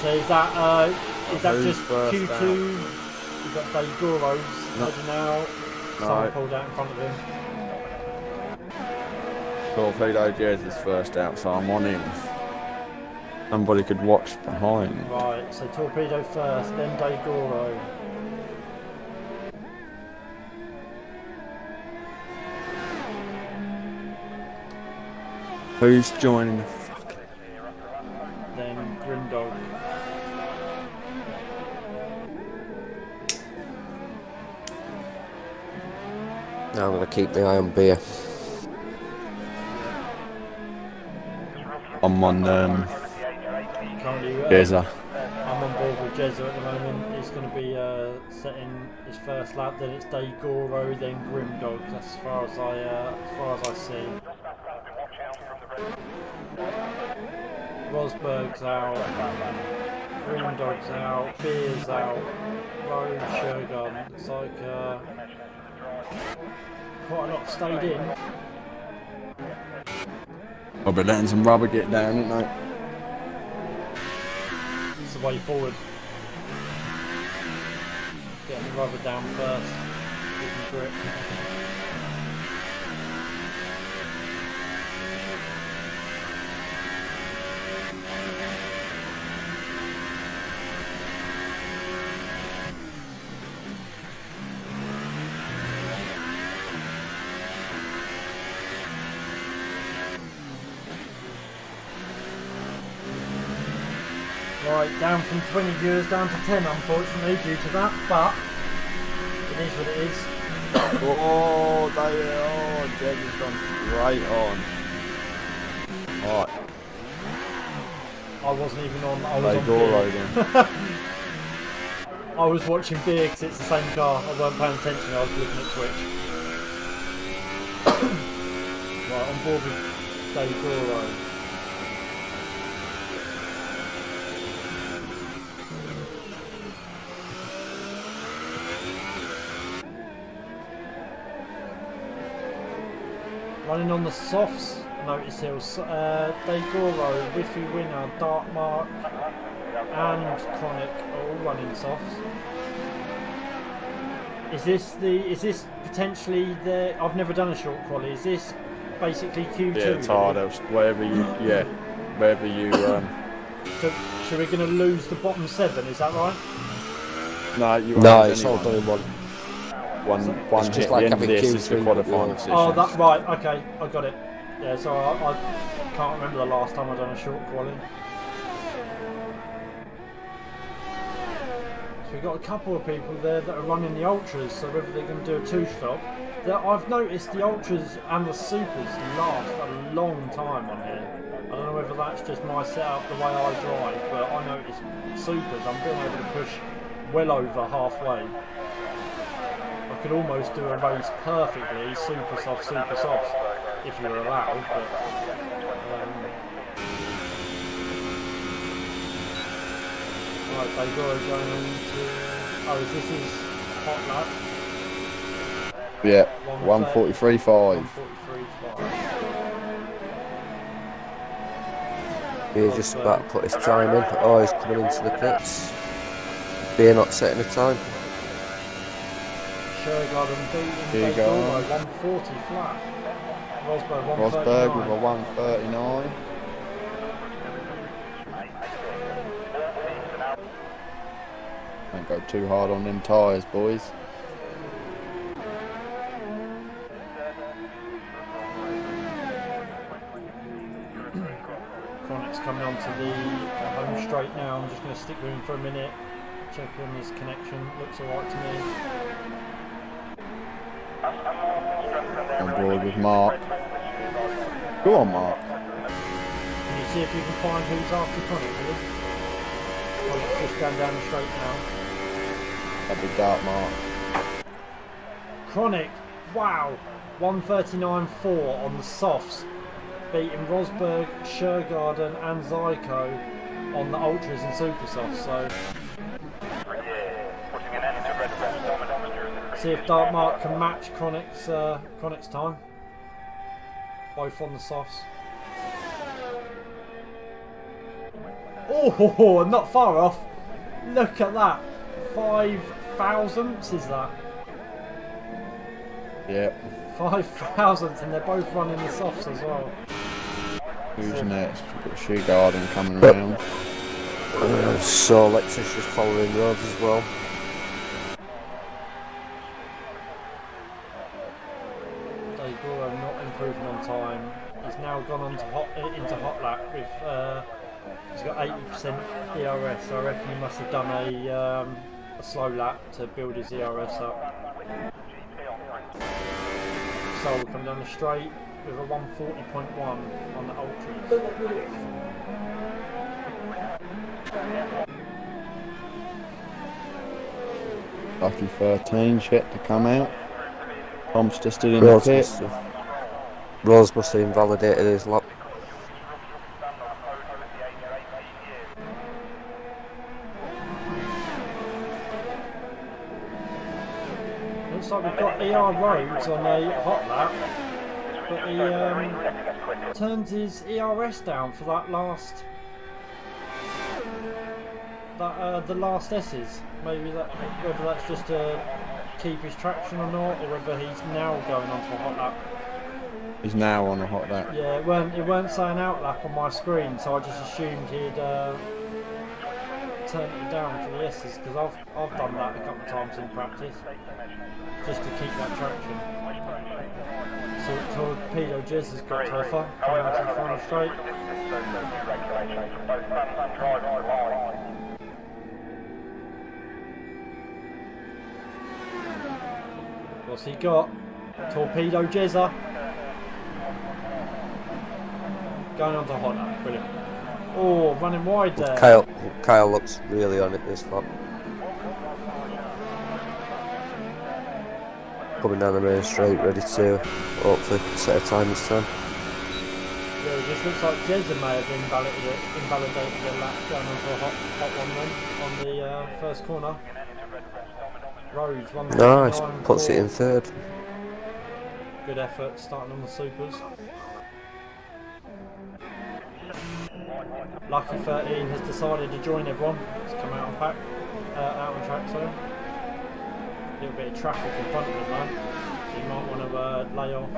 So is that Who's just first Q2? out? You've got Daigoro's heading out. Someone pulled out in front of him. Torpedo Jez is first out, so I'm on him. Somebody could watch behind. Right, so Torpedo first, then Daigoro. Who's joining the fucking... Then Grimdog. Now I'm going to keep my eye on beer. I'm on Currently, Jezza. I'm on board with Jezza at the moment. He's going to be setting his first lap. Then it's Daigoro, then Grimdog. That's as far as I see. Rosberg's out. Grimdog's out. Beer's out. Road, Shergun. Looks like quite a lot stayed in. I'll be letting some rubber get down, ain't I? It's the way forward. Getting the rubber down first. Getting grip. Right, down from 20 viewers down to 10 unfortunately due to that, but it is what it is. Jezza's gone straight on. Right. I wasn't even on, I was on Daigoro beer. then. I was watching beer because it's the same car, I weren't paying attention, I was looking at Twitch. Right, on board with Daigoro. Running on the softs, notice hills, Daigoro, Whiffy Winner, Dark Mark and Chronic are all running softs. Is this potentially the, I've never done a short quali, is this basically Q2? Yeah, it's hard. Wherever you. So we're going to lose the bottom 7, is that right? No, you. No, it's all done in one. One It's just hit. like The end of having this is the Q3, qualifying yeah. position. Oh, that right, okay, I got it. Yeah, so I can't remember the last time I've done a short quali. So we've got a couple of people there that are running the ultras, so whether they're going to do a 2-stop. I've noticed the ultras and the supers last a long time on here. I don't know whether that's just my setup, the way I drive, but I notice supers, I'm being able to push well over halfway. I could almost do a race perfectly, super soft, if you were allowed, but right, Daigoro going on to, this is hot lap. Yeah, 1:43.5. 1:43.5. Beer just about to put his time in. Oh, he's coming into the pits. Beer not setting a time. Shergarden beating Here you Daigoro, go. 140 flat. Rosberg, Rosberg 139. with a 1:39. Don't go too hard on them tyres, boys. Chronic's coming onto the home straight now. I'm just going to stick with him for a minute. Check on his connection. Looks alright to me. On board with Mark. Go on, Mark. Can you see if you can find who's after Chronic, will you? Chronic's just going down the straight now. That'd be Dark Mark. Chronic, wow, 139.4 on the softs, beating Rosberg, Shergarden and Zyko on the ultras and super softs. So see if Dark Mark can match Chronic's time. Both on the softs. Oh, not far off. Look at that. 5 thousandths is that? Yep. 5 thousandths, and they're both running the softs as well. Who's next? We've got Sheargarden coming around. So Lexus just following roads as well. Daigoro not improving on time. He's now gone on to into hot lap with he's got 80% ERS. So I reckon he must have done a slow lap to build his ERS up. Sol coming down the straight with a 140.1 on the ultras. Lucky 13's yet to come out. Tom's just still in the pit. Rose must have invalidated his lap. Looks like we've got ER Rhodes on a hot lap, but he turns his ERS down for that last, the last S's. Maybe that, whether that's just to keep his traction or not, or whether he's now going onto a hot lap. He's now on a hot lap. Yeah, it weren't saying out lap on my screen, so I just assumed he'd turn it down for the S's, because I've done that a couple of times in practice, just to keep that traction. So Torpedo Jizz has got tougher, coming out to the final straight. What's he got? Torpedo Jizzer. Going on to hot lap, brilliant. Oh, running wide there. Kyle looks really on it this lap. Coming down the main straight, ready to hopefully set a time this time. Yeah, it just looks like Jezza may have invalidated the lap going on to a hot one then on the first corner. Rhodes, 1:39.4. Nice, puts it in third. Good effort starting on the supers. Lucky 13 has decided to join everyone. It's come out on track, sorry. A little bit of traffic in front of him though, so you might want to lay off.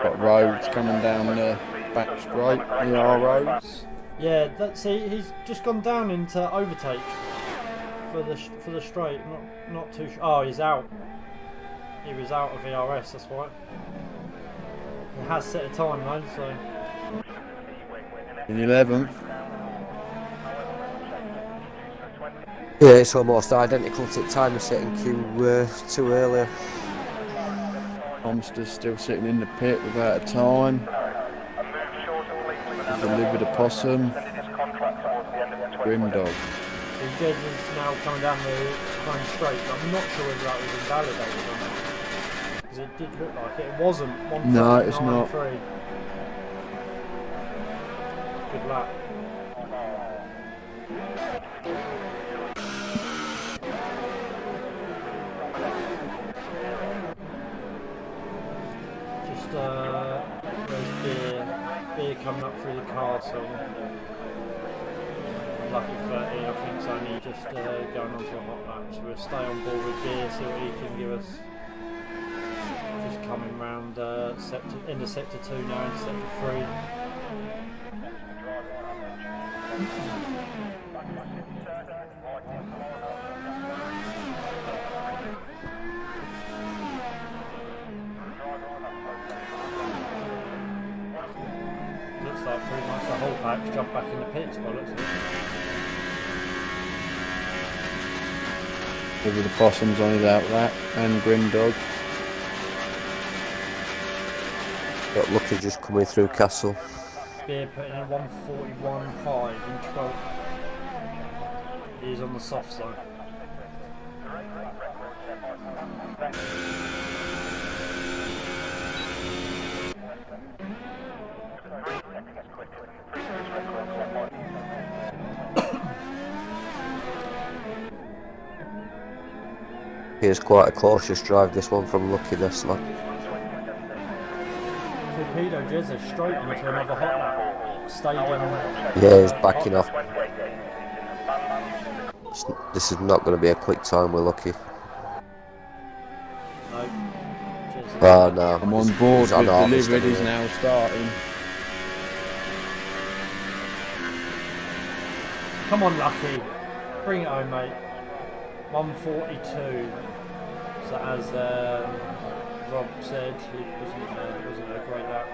Got Rhodes coming down the back straight. ER Rhodes. Yeah, see, he's just gone down into overtake for the straight. Not too sure. Oh, he's out. He was out of ERS. That's why. He has set a time though, so. In 11th. Yeah, it's almost identical to the time we set in Q2 earlier. Tom's still sitting in the pit without a time. He's delivered a possum. Grim Dog. The judge is now coming down the front straight, but I'm not sure whether that was invalidated or not. Because it did look like it. It wasn't. No, it's not. 1:39.3. Good lap. Just there's beer coming up through the car, so Lucky 13 I think is only just going on to a hot lap, so we'll stay on board with beer, see what he can give us. Just coming round into sector 2 now, into sector 3. Looks like pretty much the whole pack's jumped back in the pits by the looks of it. With the possums on his out lap and Grim Dog. Got Lucky just coming through Castle. Beer putting in 1:41.5 in 12th. He's on the soft side. Here's quite a cautious drive, this one from Lucky this lap. Torpedo Jizzer straight onto another hot lap. Stayed in. Yeah, he's backing off. This is not going to be a quick time, we're Lucky. No. Oh no. I'm on board with harvest delivered, he's anyway. now starting. Come on, Lucky. Bring it home, mate. 1:42. So as Rob said, it wasn't a great lap.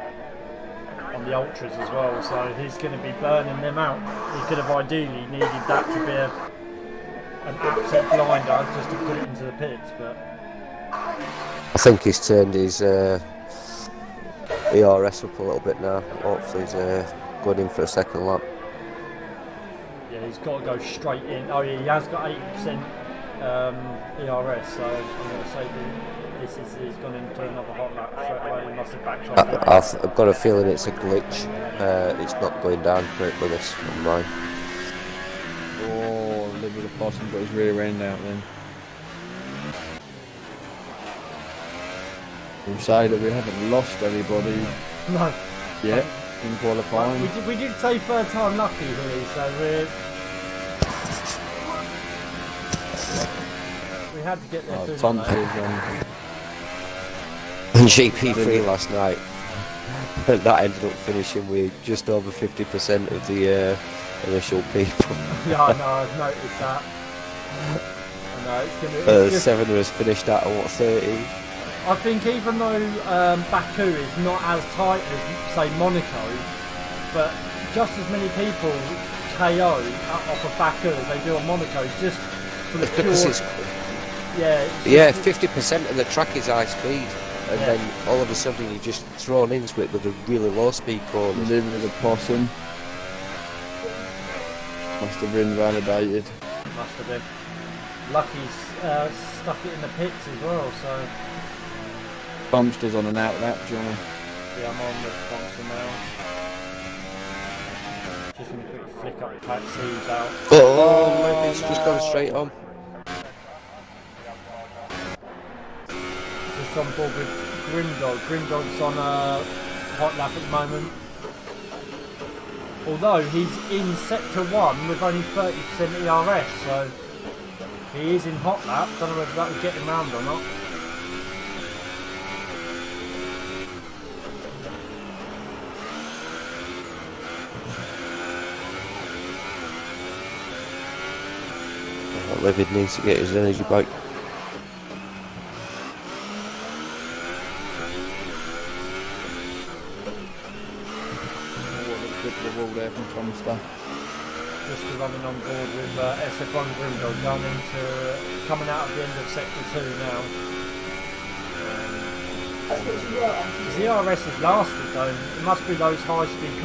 on the ultras as well, so he's going to be burning them out. He could have ideally needed that to be an absolute blinder just to put it into the pits, but I think he's turned his ERS up a little bit now. Hopefully he's going in for a second lap. yeah, he's got to go straight in. Oh yeah, he has got 80% ERS, so I'm going to say he's gone into another hot lap straight away. He must have backed off. I've got a feeling it's a glitch. It's not going down correctly this on mine. Oh, live with the possum got his rear end out then. We'll say that we haven't lost anybody No. yet in qualifying. We did say third time lucky here, so we had to get there Oh, sooner, Thompson mate. In GP3 last night, that ended up finishing with just over 50% of the initial people. Yeah, I know, I've noticed that. I know, it's gonna, it's just, 7 was finished at, what, 30? I think even though Baku is not as tight as, say, Monaco, but just as many people KO off of Baku as they do on Monaco, just for the pure... Yeah, 50% of the track is high speed, and then all of a sudden you're just thrown into it with a really low speed corner. Live with the possum. Must have been validated. Must have been. Lucky's stuck it in the pits as well, so... Bumpster's on an out lap, Johnny. Yeah, I'm on with Bumster now. Just going to quickly flick up the pack seeds out. Oh, it's just gone straight on. Just on board with Grimdog. Grimdog's on a hot lap at the moment. Although he's in sector 1 with only 30% ERS, so he is in hot lap. Don't know whether that will get him round or not. Livid needs to get his energy back. The wall there from Tomster. Just running on board with SF1 Grimdog coming out of the end of sector 2 now. His ERS has lasted though. It must be those high speed,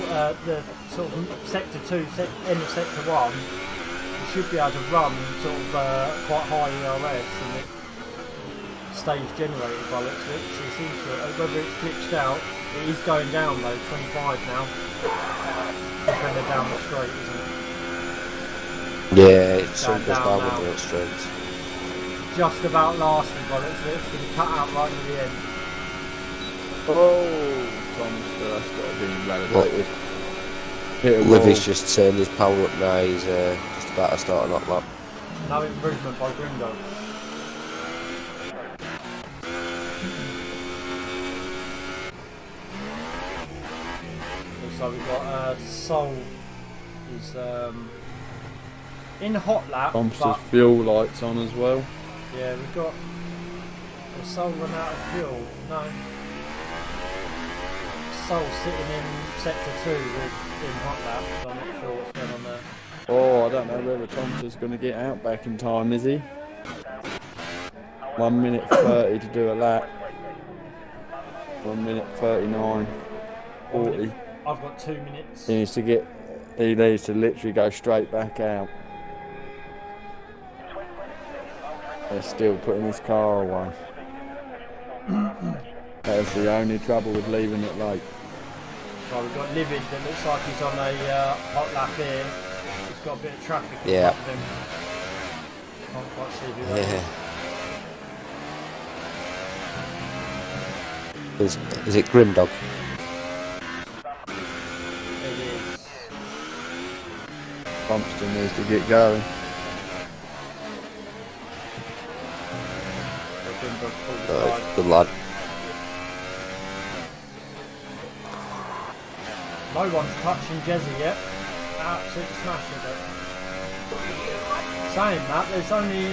the sort of sector 2, end of sector 1. You should be able to run sort of quite high ERS and it stays generated by looks of it. So it seems to, whether it's glitched out, it is going down though, 25 now. When they're down the straight, isn't it? Yeah, it's some goes down with the straights. Just about lasted by looks of it. It's going to cut out right at the end. Oh, Tomster, that's got to be validated. Livy's just turned his power up now, he's just about to start a hot lap. No improvement by Grimdog. Looks like we've got Sol is in hot lap. Tomster's fuel lights on as well. Yeah, we've got Sol run out of fuel. No. Sol sitting in sector 2 in hot lap, so I'm not sure what's going on there. Oh, I don't know whether Tomster's going to get out back in time, is he? 1 minute 30 to do a lap. 1 minute 39. 40. I've got 2 minutes. He needs to literally go straight back out. They're still putting his car away. That's the only trouble with leaving it late. Well, we've got Livid that looks like he's on a hot lap here. He's got a bit of traffic in front of him. Can't quite see who that is. Is it Grimdog? It is. Bumpster needs to get going. Good lad. No one's touching Jezzy yet. Absolutely smashing it. Saying that, there's only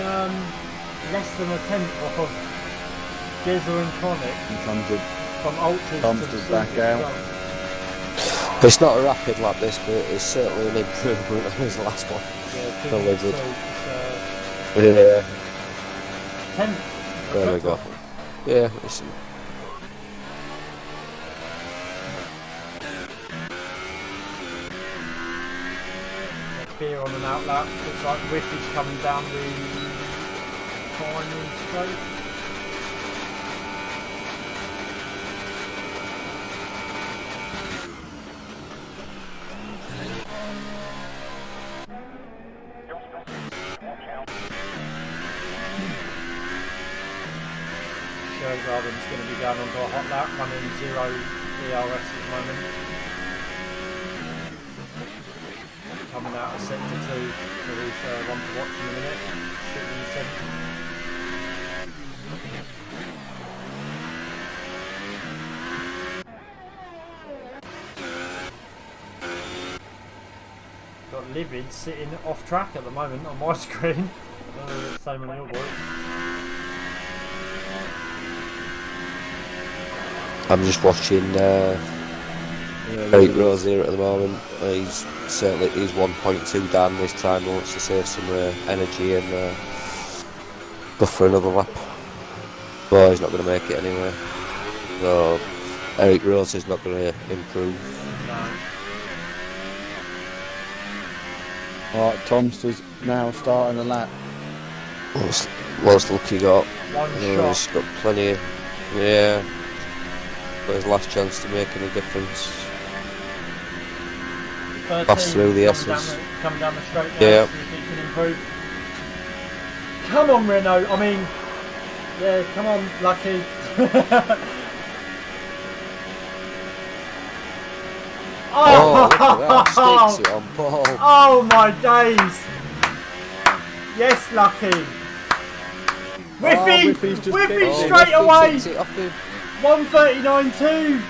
less than a tenth of Jezza and Chronic In terms of from Ultras Bumpster's to back Super out. as well. It's not a rapid lap this, but it's certainly an improvement on his last one. Yeah, Delivered. so, Yeah. 10. There we go. Yeah, listen. Beer on an outlap. Looks like Whiffy's coming down the final straight. Shergarden's going to be going onto a hot lap, running 0 ERS at the moment. Coming out of sector 2, so he's one to watch in a minute. Sitting in 7th. Got Livid sitting off track at the moment on my screen. Same on your board. I'm just watching Eric Rose here at the moment. He's 1.2 down this time. He wants to save some energy and go for another lap. But he's not going to make it anyway. So Eric Rose is not going to improve. Right, Tomster's now starting the lap. What's Lucky got? One He's shot. got plenty of, yeah. But his last chance to make any difference. 13, Pass through the S's. Come down the straight now, Yeah. see if he can improve. Come on, Renault. I mean, yeah, come on, Lucky. Oh, look at that. Sticks it on Paul. Oh my days! Yes, Lucky. Whiffy! Whiffy's just Whiffy bitten. straight He away! takes it off him. 139.2!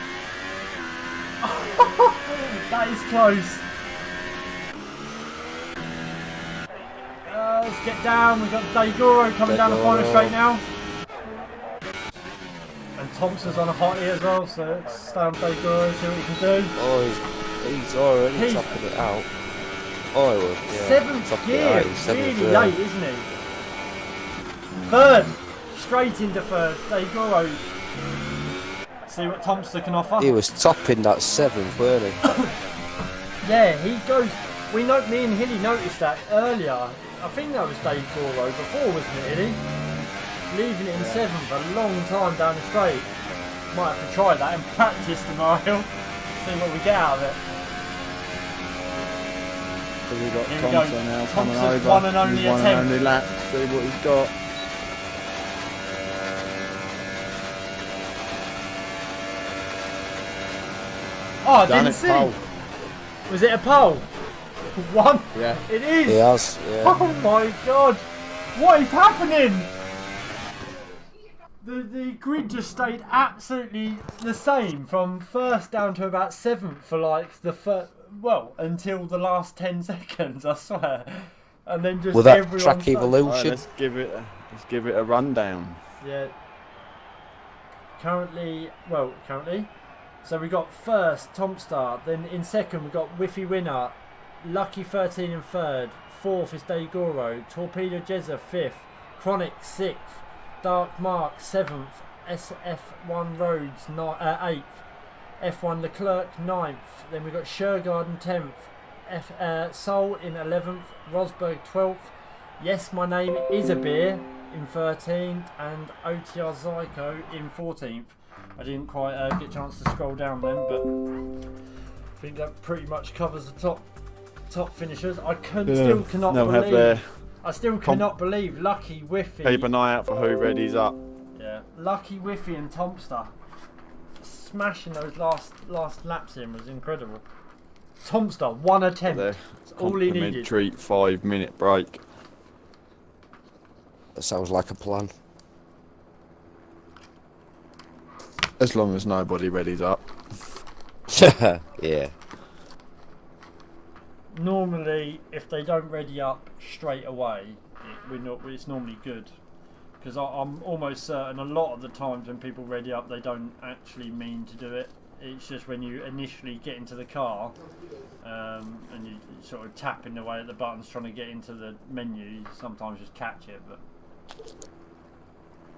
That is close. Let's get down. We've got Daigoro coming down the final straight now. And Thompson's on a hottie as well, so let's stay on Daigoro, see what he can do. Oh, he's already topping it out. Oh, he was, yeah. Seventh Topping gear, it out. He's seventh really there. late, isn't he? Third, straight into third. Daigoro. See what Thompson can offer. He was topping that 7th, weren't he? Yeah, he goes. Me and Hilly noticed that earlier. I think that was Daigoro before, wasn't it, Hilly? Leaving it in 7th a long time down the straight. Might have to try that and practice tomorrow. See what we get out of it. So we've got Here we Thompson go. now coming Thompson's over. one and only He's one attempt. and only lap. See what he's got. Oh, I Done didn't it, see. pole. Was it a pole? One. Yeah. It is. He has, yeah. Oh my god! What is happening? The grid just stayed absolutely the same from first down to about 7th for like the first, well, until the last 10 seconds, I swear. And then just Was that everyone track started- Right, evolution? let's give it a rundown. Yeah. Currently. So we got first Tomstar, then in second we got Whiffy Winner, Lucky 13 in third, fourth is Daigoro, Torpedo Jezza 5th, Chronic 6th, Dark Mark 7th, SF1 Rhodes 8th, F1 Leclerc 9th, then we got Shergarden 10th, Soul in 11th, Rosberg 12th, Yes My Name Is a Beer in 13th, and OTR Zyko in 14th. I didn't quite get a chance to scroll down then, but I think that pretty much covers the top finishers. I still cannot They'll have believe. their I still cannot believe Lucky Whiffy. keep an eye out for who ready's up. Yeah, Lucky Whiffy and Tomster smashing those last laps in was incredible. Tomster, one attempt. Their That's all he needed. complimentary 5-minute break. That sounds like a plan. As long as nobody ready's up. Yeah. Normally, if they don't ready up straight away, it's normally good. Because I'm almost certain a lot of the times when people ready up, they don't actually mean to do it. It's just when you initially get into the car and you sort of tapping away at the buttons trying to get into the menu, you sometimes just catch it. But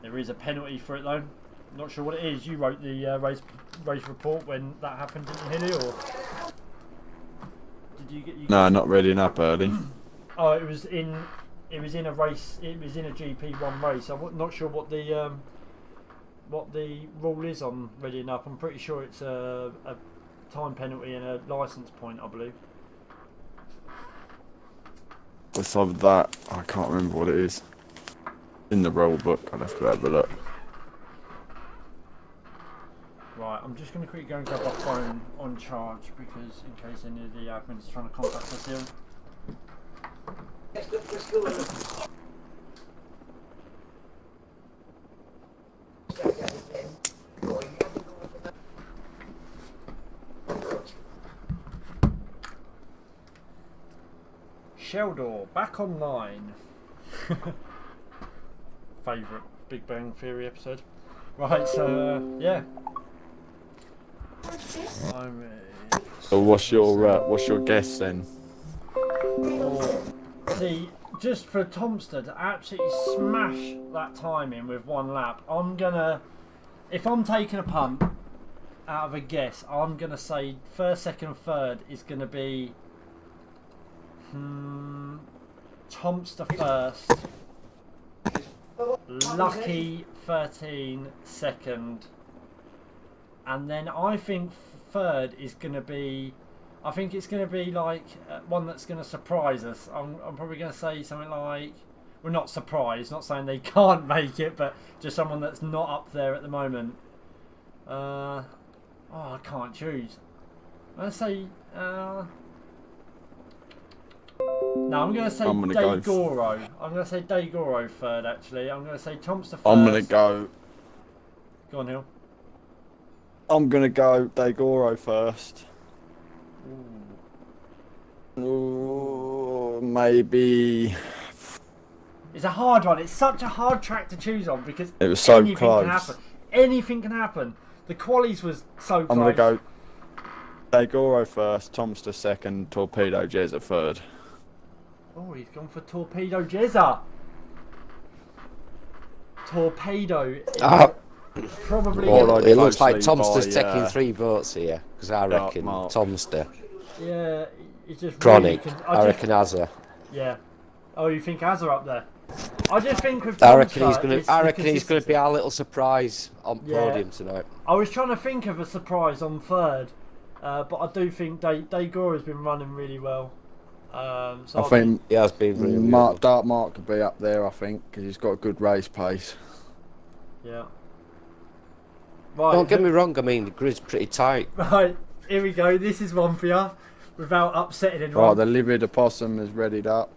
there is a penalty for it though. Not sure what it is. You wrote the race report when that happened, didn't you, Hilly? Or did you get? No, not readying up early. Oh, it was in a race. It was in a GP1 race. I'm not sure what the rule is on readying up. I'm pretty sure it's a time penalty and a licence point, I believe. Besides that, I can't remember what it is. In the rule book, I'll have to have a look. Right, I'm just going to quickly go and grab my phone on charge because in case any of the admins are trying to contact us here. Sheldor back online. Favourite Big Bang Theory episode. Right, so yeah. So what's your guess then? See, just for Tomster to absolutely smash that time in with one lap, if I'm taking a punt out of a guess, I'm gonna say first, second, third is gonna be Tomster first, Lucky 13 second, and then I think third is gonna be. I think it's going to be like one that's going to surprise us. I'm probably going to say something like, well, not surprised, not saying they can't make it, but just someone that's not up there at the moment. I can't choose. I'm going to say, no, I'm going to say Daigoro. I'm going to say Daigoro third, actually. I'm going to say Tomster first. I'm going to go. Go on, Hill. I'm going to go Daigoro first. Ooh, maybe. It's a hard one. It's such a hard track to choose on because it was so anything close. Can happen. Anything can happen. The qualies was so close. I'm going to go Daigoro first, Tomster second, Torpedo Jezza third. Oh, he's gone for Torpedo Jezza. Torpedo. Probably. It looks like Tomster's taking 3 votes here because I reckon Tomster. Yeah, it's just Chronic. Really I reckon Azza. Yeah. Oh, you think Azza up there? I just think with I Tomster, reckon he's gonna be our little surprise on podium tonight. I was trying to think of a surprise on third, but I do think Daigoro's been running really well. So I think he has been really good. Dark Mark could be up there, I think, because he's got a good race pace. Yeah. Right, Don't get me wrong, I mean, the grid's pretty tight. Right, here we go. This is one for you, without upsetting anyone. Right, the livid opossum is readied up.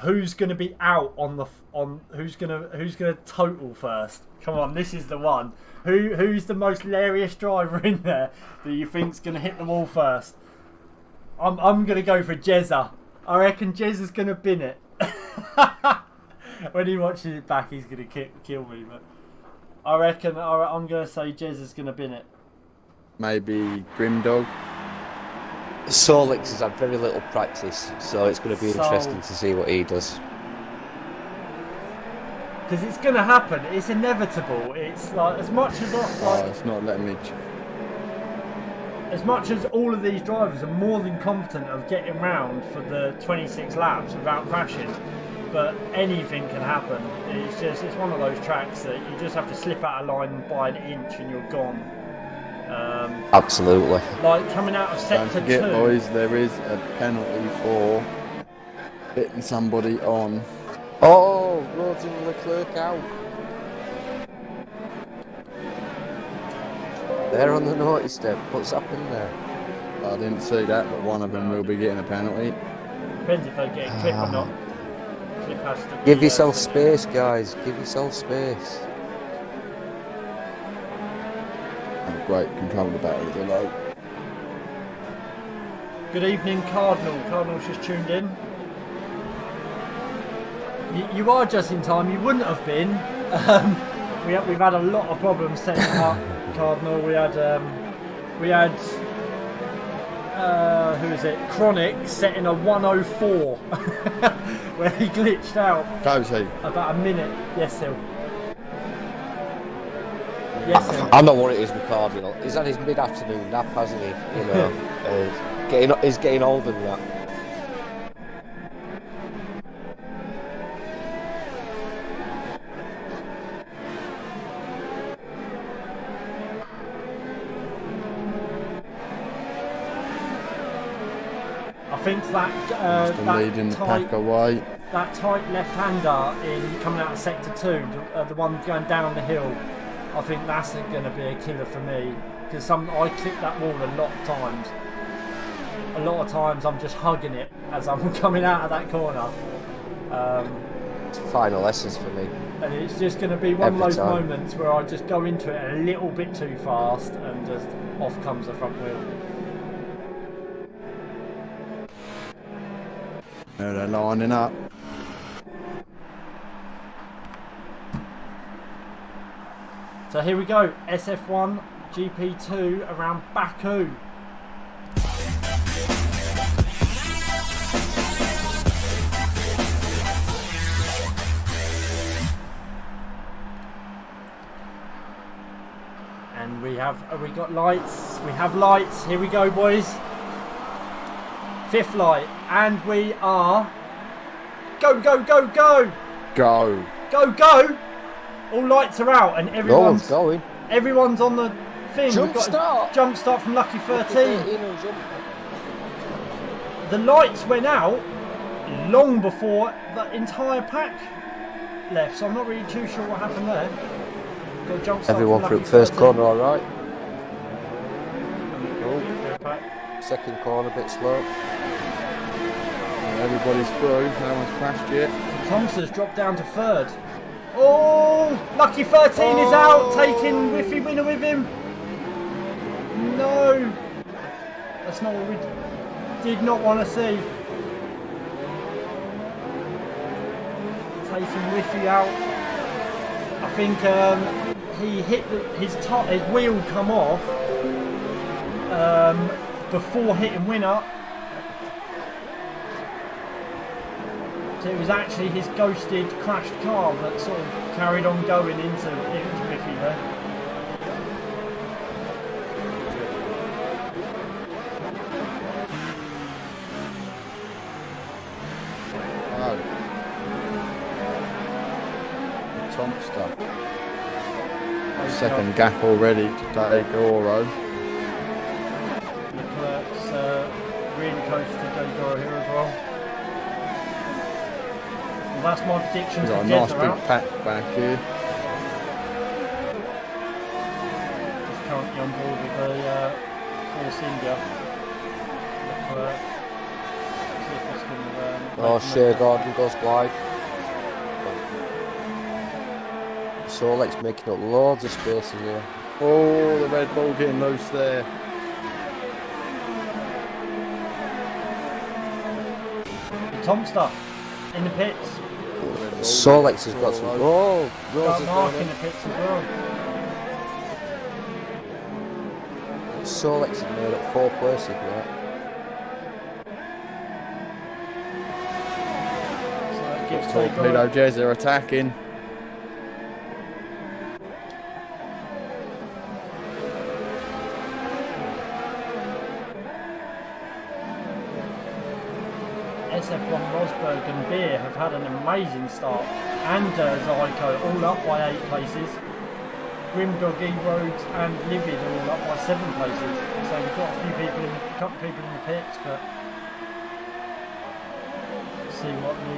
Who's going to be out who's going to total first? Come on, this is the one. Who's the most hilarious driver in there that you think's going to hit the wall first? I'm going to go for Jezza. I reckon Jezza's going to bin it. When he watches it back, he's going to kill me. But I reckon I'm going to say Jezza's going to bin it. Maybe Grimdog. Solix has had very little practice, so it's going to be interesting to see what he does. Because it's going to happen. It's inevitable. It's like as much as it's not letting me. As much as all of these drivers are more than competent of getting round for the 26 laps without crashing, but anything can happen. It's one of those tracks that you just have to slip out of line by an inch and you're gone. Absolutely. Like coming out of sector 2. Don't forget, boys, there is a penalty for hitting somebody on. Oh, Rhodes and Leclerc out. They're on the naughty step. What's happened there? I didn't see that, but one of them will be getting a penalty. Depends if they get a clip or not. Clip has to Give yourself space, guys. Give yourself space. Oh, great, control the battery below. Good evening, Cardinal. Cardinal's just tuned in. You are just in time. You wouldn't have been. We've had a lot of problems setting up Cardinal. We had who is it? Chronic setting a 104 where he glitched out. Goes he? About a minute. Yes, Hill. Yes, Hill. I know what it is with Cardinal. He's had his mid-afternoon nap, hasn't he? You know, he's getting older than that. I think that leading the pack away. That tight left-hander in coming out of sector 2, the one going down the hill, I think that's going to be a killer for me, because I clip that wall a lot of times. A lot of times I'm just hugging it as I'm coming out of that corner. It's final essence for me. And it's just going to be one Every of those time. moments where I just go into it a little bit too fast and just off comes the front wheel. There they're lining up. So here we go, SF1 GP2 around Baku. And have we got lights? We have lights. Here we go, boys. Fifth light, and we are go, go, go, go, Go. go, go. All lights are out, and No one's everyone's going. everyone's on the thing. Jump We've got start. a jump start from Lucky 13. 13 and jump. The lights went out long before the entire pack left, so I'm not really too sure what happened there. Got a jump start Everyone from through Lucky first 13. corner, all right. Fair pack. Second corner, a bit slow. Everybody's through. No one's crashed yet. Thompson's dropped down to third. Oh, Lucky 13 is out, taking Whiffy winner with him. No, that's not what we did not want to see. Taking Whiffy out. I think he hit his wheel come off before hitting winner. So it was actually his ghosted crashed car that sort of carried on going into Whiffy there. Oh. Tomster. Second gap already to take Oro. Leclerc's really close to Dogoro here as well. Well, that's my prediction We've for got a nice Jezza big out. pack back here. He's currently on board with a Force India. Leclerc. See if this can, Oh, make him Shea look- Gordon goes wide. Solek's making up loads of spaces here. Oh, the Red Bull getting loose there. Tomster in the pits. Solex has got some. Oh, Rose Got is Mark going in the pits as well. in. Solex has made up 4 places now. So that gives Torpedo Jezza attacking. SF1 Rosberg and Beer have had an amazing start, and Zyko all up by 8 places. Grimdoggy, Rhodes and Livid all up by 7 places. So we've got a couple people in the pits, but let's see what the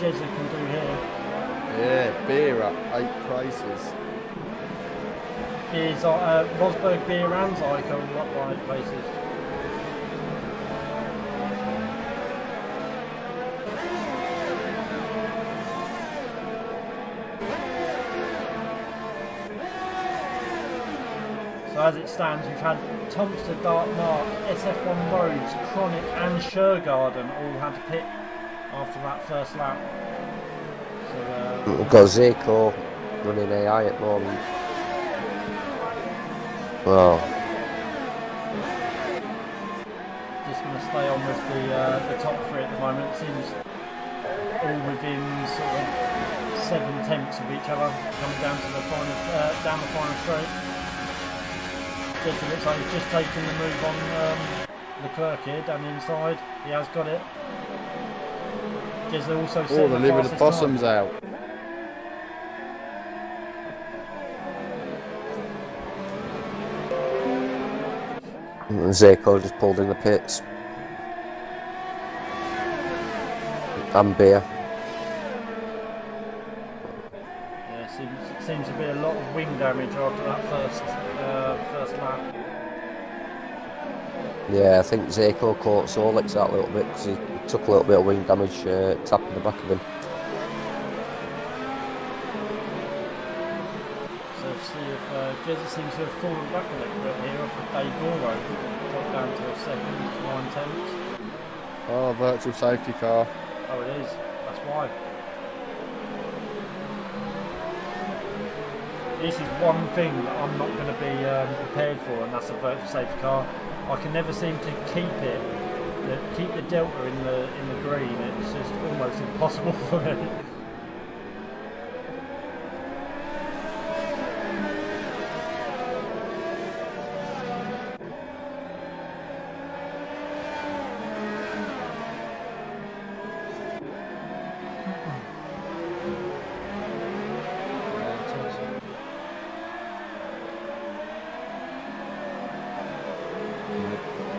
Jezza can do here. Yeah, Beer up 8 places. Is Rosberg, Beer and Zyko all up by 8 places. So as it stands, we've had Thompson, Dark Mark, SF1 Rhodes, Chronic and Shergarden all had to pit after that first lap. So We've got Zico running AI at the moment. Oh, Just going to stay on with the top three at the moment. Seems all within sort of 7/10 of each other, coming down to the final, down the final straight. Just looks like he's just taken the move on Leclerc here, down the inside. He has got it. Just also Oh, setting the the lid with the fastest possums time. out. Zeko just pulled in the pits. And beer. Yeah, seems to be a lot of wing damage after that first lap. Yeah, I think Zeko caught Solix out a little bit because he took a little bit of wing damage tapping the back of him. So see if Jezza seems to have fallen back a little bit here off of Daigoro. Got down to a second, 9/10. Oh, virtual safety car. Oh, it is. That's why. This is one thing that I'm not going to be prepared for, and that's a virtual safety car. I can never seem to keep the delta in the green. It's just almost impossible for me.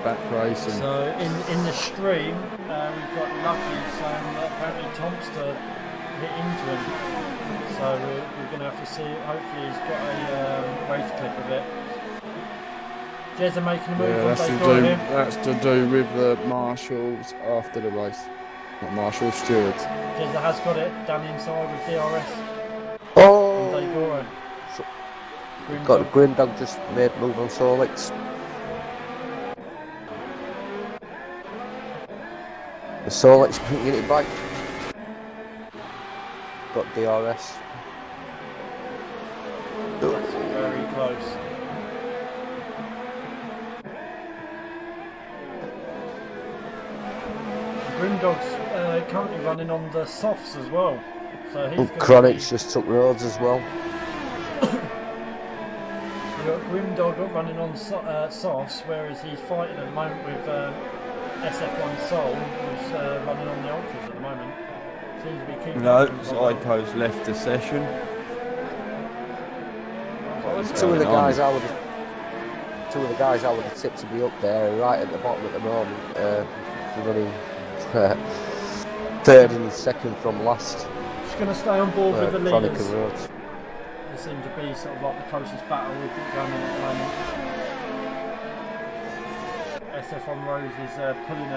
Back racing. So in the stream, we've got Lucky saying that apparently Tomster hit into him. So we're going to have to see. Hopefully he's got a race clip of it. Jezza making a move Yeah, on Daigoro here. that's to do with the marshals after the race. Not marshals, stewards. Jezza has got it down the inside with DRS Oh! and Daigoro. Got Grimdog just made a move on Solix. The Solix bringing it back. Got DRS. That's very close. Grimdog's currently running on the softs as well. So he's Chronic's just took roads as well. We've got Grimdog running on softs, whereas he's fighting at the moment with SF1 Soul, who's running on the ultras at the moment. Seems to be keeping. No, Psycho's left the session. Two of the guys I would have tipped to be up there, right at the bottom at the moment, running third and second from last. Just going to stay on board with the Chronic leaders. and Roads. They seem to be sort of like the closest battle we've got going on at the moment. SF1 Rose is pulling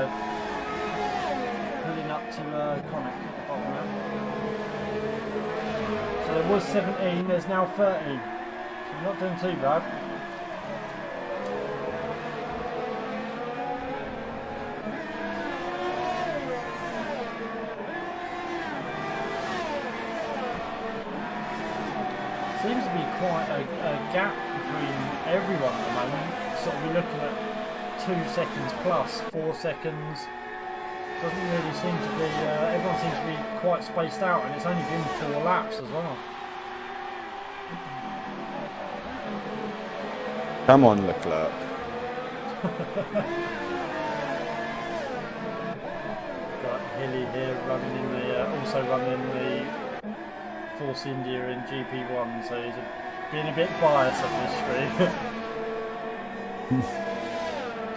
up to Chronic at the bottom now. So there was 17, there's now 13. So you're not doing too bad. Seems to be quite a gap between everyone at the moment. Sort of we're looking at 2 seconds plus, 4 seconds. Doesn't really seem to be, everyone seems to be quite spaced out, and it's only been 4 laps as well. Come on, Leclerc. Got Hilly here running in the, also running in the Force India in GP1, so he's being a bit biased at this stream.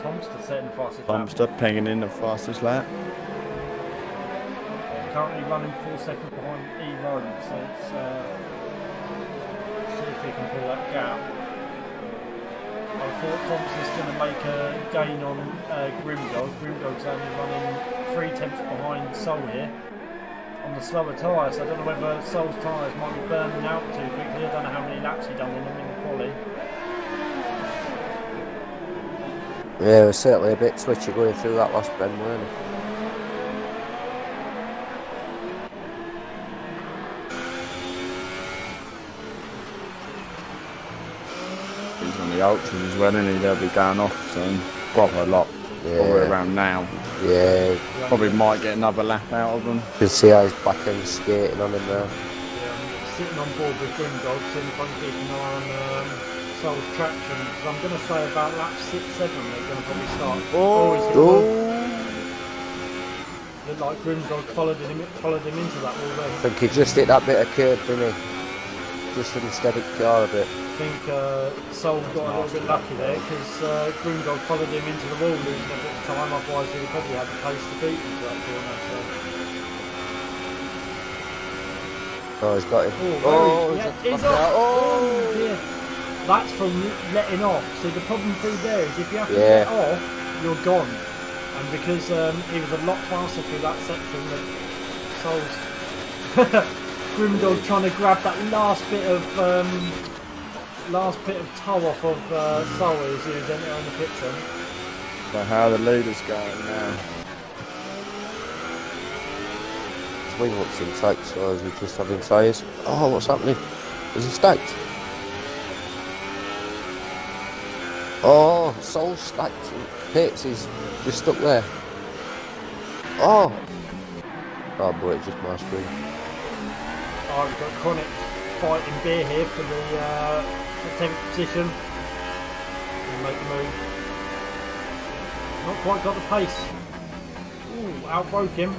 Tomster setting the fastest lap. Tomster pinging in the fastest lap. Currently running 4 seconds behind E-Road, so it's see if he can pull that gap. I thought Thompson's going to make a gain on Grimdog. Grimdog's only running 3 tenths behind Sol here on the slower tyres. I don't know whether Sol's tyres might be burning out too quickly. I don't know how many laps he's done on them in the quali. Yeah, it was certainly a bit twitchy going through that last bend, weren't it? he's on the ultras as well, isn't he? They'll be going off soon. Probably a lot. Probably around now. Yeah. Probably might get another lap out of them. You can see how his back end skating on him now. Yeah, sitting on board with Grimdog, seeing if I can keep an eye on Soul Traction. So I'm going to say about lap 6-7 they're going to probably start. Looked like Grimdog followed him into that wall there. I think he just hit that bit of curb, didn't he? Just didn't steady the car a bit. I think Soul got a little bit lucky there because Grimdog followed him into the wall, losing a bit of time. Otherwise, he would probably had the pace to beat him to that corner. So. Oh, he's got him. He's off. Oh, dear. That's from letting off. So the problem through there is if you have to let off, you're gone. And because he was a lot faster through that section, that Soul's Grimdog trying to grab that last bit of toe off of Soul as he was entering the pit turn. So how the leader's going now? His wing looks intact, so is he just having tyres? Oh, what's happening? Is he stacked? Oh, Soul's stacked. Pits, he's just stuck there. Oh, but it's just my screen. Oh, we've got Chronic fighting Beer here for the 10th position. He'll make the move. Not quite got the pace. Ooh, outbroke him.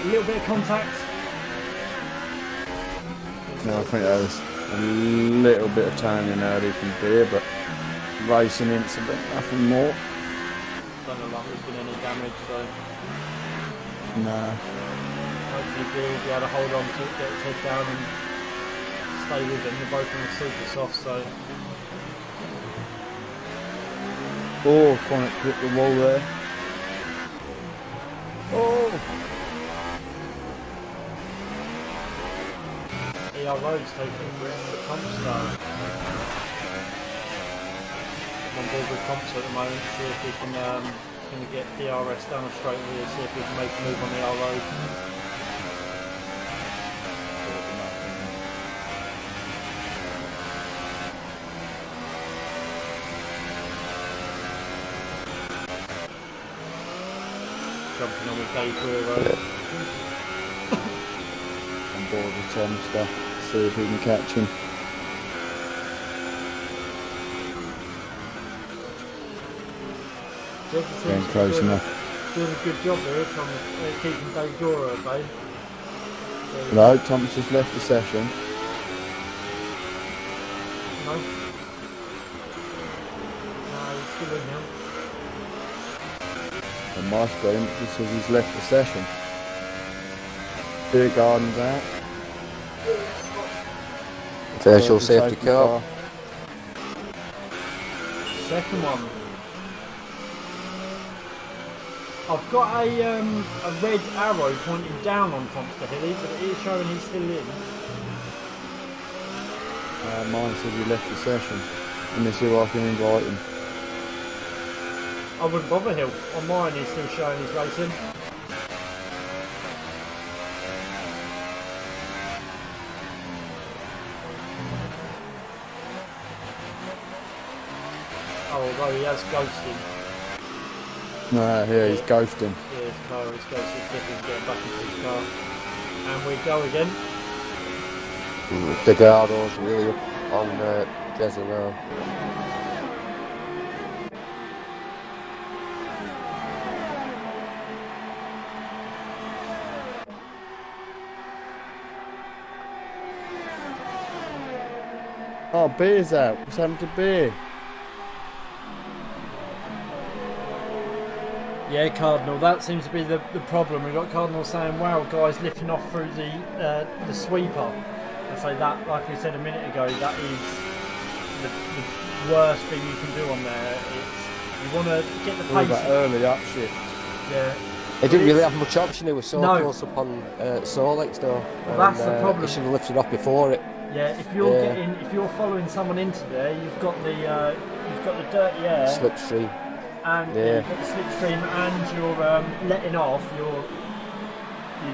A little bit of contact. No, I think there was a little bit of turning early from Beer, but racing incident, nothing more. Don't look like there's been any damage, so. No. Hopefully Beer will be able to hold on to it, get his head down and stay with him. They're both on the super soft, so. Oh, Chronic hit the wall there. Oh! ER Road's taking the Compstar. I'm on board with Compstar at the moment, see if we can get DRS down a straight here, see if we can make a move on the ER Road. Jumping on with Dave Brewer. On board with Tom stuff, see if we can catch him. Getting close enough. Doing a good job here from keeping Dave Dora at bay. No, Thomas has left the session. No. No, he's still in here. On my screen, it just says he's left the session. Beer garden's out. Virtual safety car. Second one. I've got a red arrow pointing down on Tomster Hilly, but it is showing he's still in. Mine says he left the session. Let me see if I can invite him. I wouldn't bother Hill. On mine he's still showing he's racing. Oh, although he has ghosted. No, here he's ghosting. Yeah, his car is ghosted, see if we can get him back into his car. And we go again. Degardo's really up on Jezza now. Oh, Beer's out. What's happened to Beer? Yeah, Cardinal, that seems to be the problem. We've got Cardinal saying, wow, guys lifting off through the sweeper. And so that, like we said a minute ago, that is the worst thing you can do on there. It's, you want to get the pace. That early upshift. Yeah. He didn't really have much option, he was so close up on Solex though. Well, that's the problem. He should have lifted off before it. Yeah, if you're following someone into there, you've got the dirty air. Slipstream. And you've got the slipstream and you're letting off, you're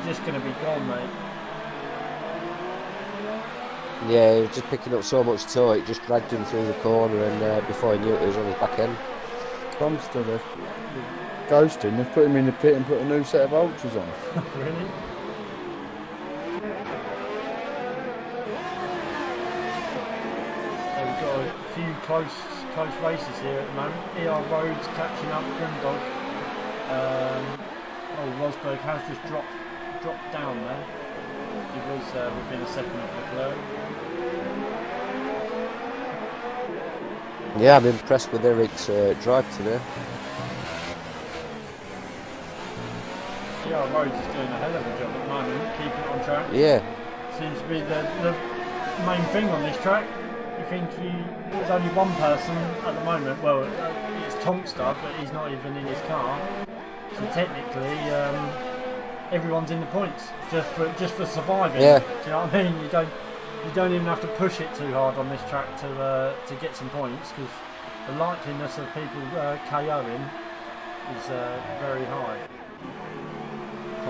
just going to be gone, mate. Yeah, he was just picking up so much toe, it just dragged him through the corner, and before he knew it, he was on his back end. Tomster, they've ghosted. They've put him in the pit and put a new set of ultras on. Really? So we've got a few close races here at the moment. ER Rhodes catching up, Grimdog. Rosberg has just dropped down there. He was within a second of Leclerc. Yeah, I'm impressed with Eric's drive today. ER Rhodes is doing a hell of a job at the moment, keeping it on track. Yeah. Seems to be the main thing on this track. You think there's only one person at the moment, well, it's Tomster, but he's not even in his car. So technically, everyone's in the points just for surviving. Yeah. Do you know what I mean? You don't even have to push it too hard on this track to get some points, because the likeliness of people KOing is very high.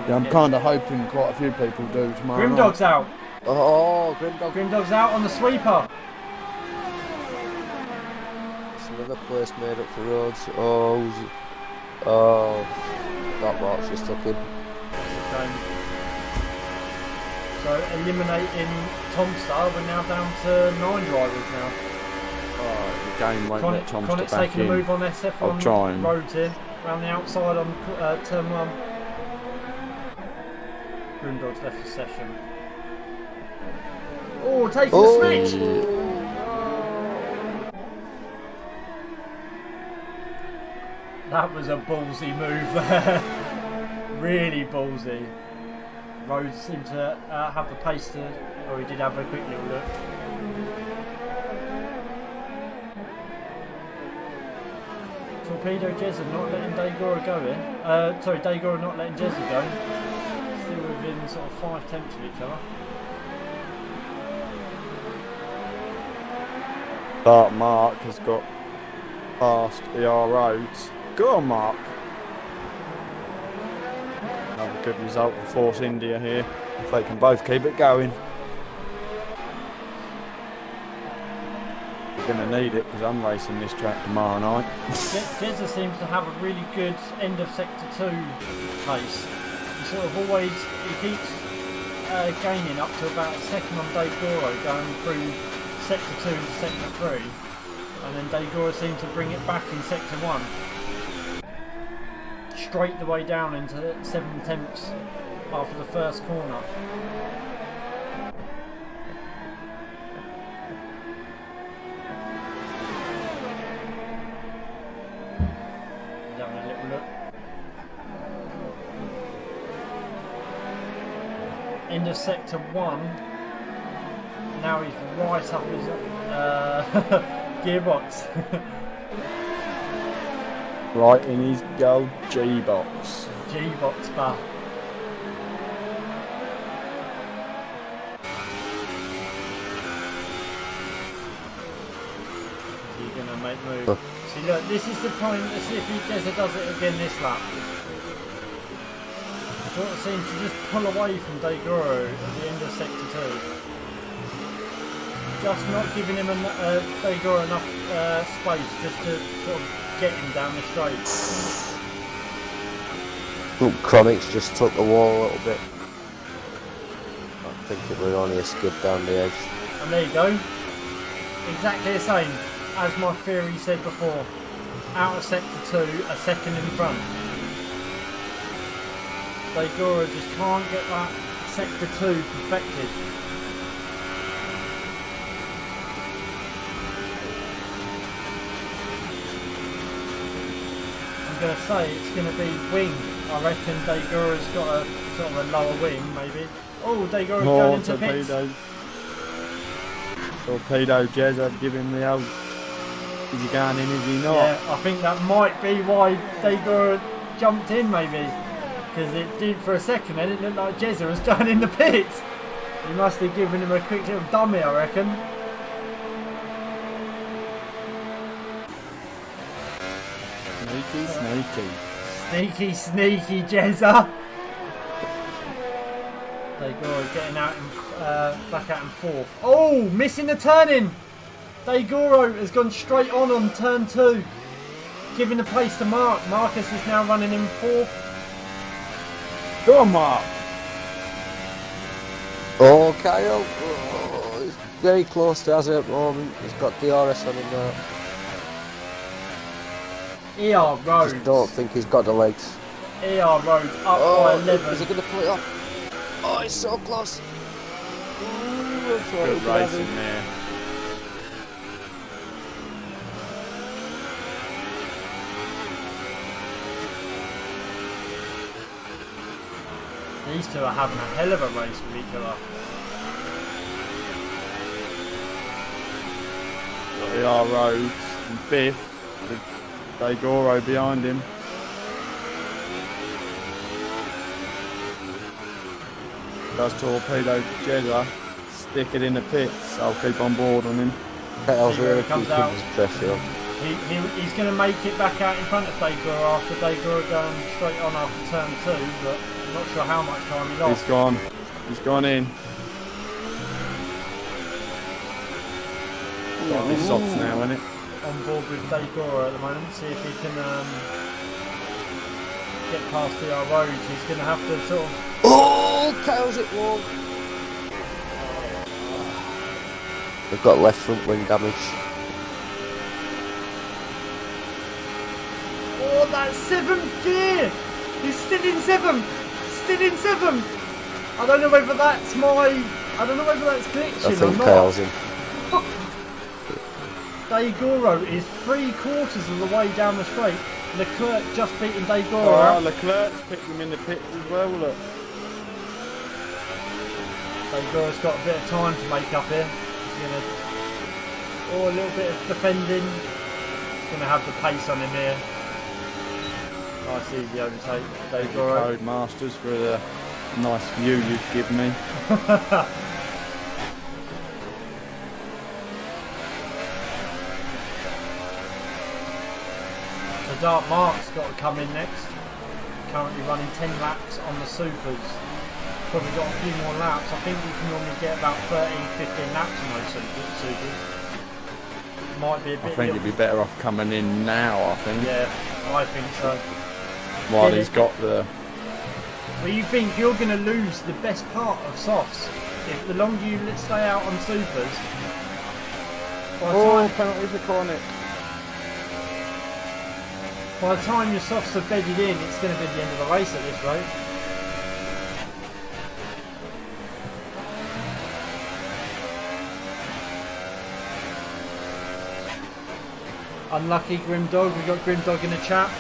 Yeah, I'm kind of hoping quite a few people do tomorrow night. Grimdog's out. Oh, Grimdog. Grimdog's out on the sweeper. It's another place made up for roads. That box just took him. Okay. So eliminating Tomstar, we're now down to 9 drivers now. Oh, the game won't let Tomster Connick's back taking in. a move on I'll SF1 try and- roads here, around the outside on turn 1. Grimdog's left the session. Oh, taking the switch! That was a ballsy move there. Really ballsy. Rhodes seemed to have the pace to, or he did have a quick little look. Torpedo Jezza not letting Daygora go in. Daygora not letting Jezza go. Still within sort of 5 tenths of each other. But Mark has got past ER Rhodes. Go on, Mark. Another good result for Force India here, if they can both keep it going. We're going to need it because I'm racing this track tomorrow night. Jezza seems to have a really good end of sector 2 pace. He sort of always, he keeps gaining up to about a second on Daygoro going through sector 2 to sector 3, and then Daygoro seems to bring it back in sector 1. Straight the way down into 7 tenths after the first corner. He's having a little look. End of sector 1. Now he's right up his gearbox. Right in his gold G-box. G-box bar. Is he going to make move? See, look, this is the point. Let's see if he does it again this lap. Sort of seems to just pull away from Daygoro at the end of sector 2. Just not giving him Daygoro enough space just to sort of get him down the straight. Chronics just took the wall a little bit. I think it was only a skid down the edge. And there you go. Exactly the same as my theory said before. Out of sector 2, a second in front. Daygoro just can't get that sector 2 perfected. I'm going to say it's going to be wing. I reckon Daygoro's got a sort of a lower wing, maybe. Oh, Daygoro's going into pits. Torpedo Jezza, give him the old. Is he going in? Is he not? Yeah, I think that might be why Daygoro jumped in, maybe. Because it did for a second, and it looked like Jezza was going in the pits. He must have given him a quick little dummy, I reckon. Sneaky Jezza. Daigoro getting out back out in fourth. Oh, missing the turning. Daigoro has gone straight on turn 2, giving the place to Mark. Marcus is now running in fourth. Go on, Mark. Oh, Kyle. Oh, he's very close to us at the moment. He's got DRS on him now. ER Roads. Just don't think he's got the legs. ER Roads up by 11. Is he going to pull it off? Oh, he's so close. Ooh, Good racing there. These two are having a hell of a race with each other. ER Rhodes in 5th, with Daigoro behind him. Does torpedo Jezza, stick it in the pits. I'll keep on board on him. Kyle's See where really it comes keeping out. his pressure on. He's going to make it back out in front of Daigoro after Daigoro going straight on after turn 2, but I'm not sure how much time he lost. He's gone. He's gone in. Got his softs now, isn't it? On board with Daigoro at the moment, see if he can get past the roads. He's going to have to sort of... Oh, Kyle's it long. They've got left front wing damage. Oh, that's 7th gear! He's still in 7th! Still in 7th! I don't know whether that's glitching I or think not. Kyle's in. Daigoro is 3/4 of the way down the straight. Leclerc just beating Daigoro. Oh, Leclerc's picked him in the pits as well, look. Daigoro's got a bit of time to make up here. He's gonna... Oh, a little bit of defending. He's gonna have the pace on him here. Nice easy overtake, Daigoro. Code Masters for the nice view you've given me. So Dark Mark's got to come in next. Currently running 10 laps on the Supers. Probably got a few more laps. I think we can normally get about 13-15 laps on those Supers. Might be a bit... I think he'd be better off coming in now, I think. Yeah, I think so. While he's got the... Well, you think you're going to lose the best part of softs if the longer you stay out on Supers. Oh, penalty for Cornick. By the time your softs are bedded in, it's going to be the end of the race at this rate. Unlucky Grimdog, we got Grimdog in the chat.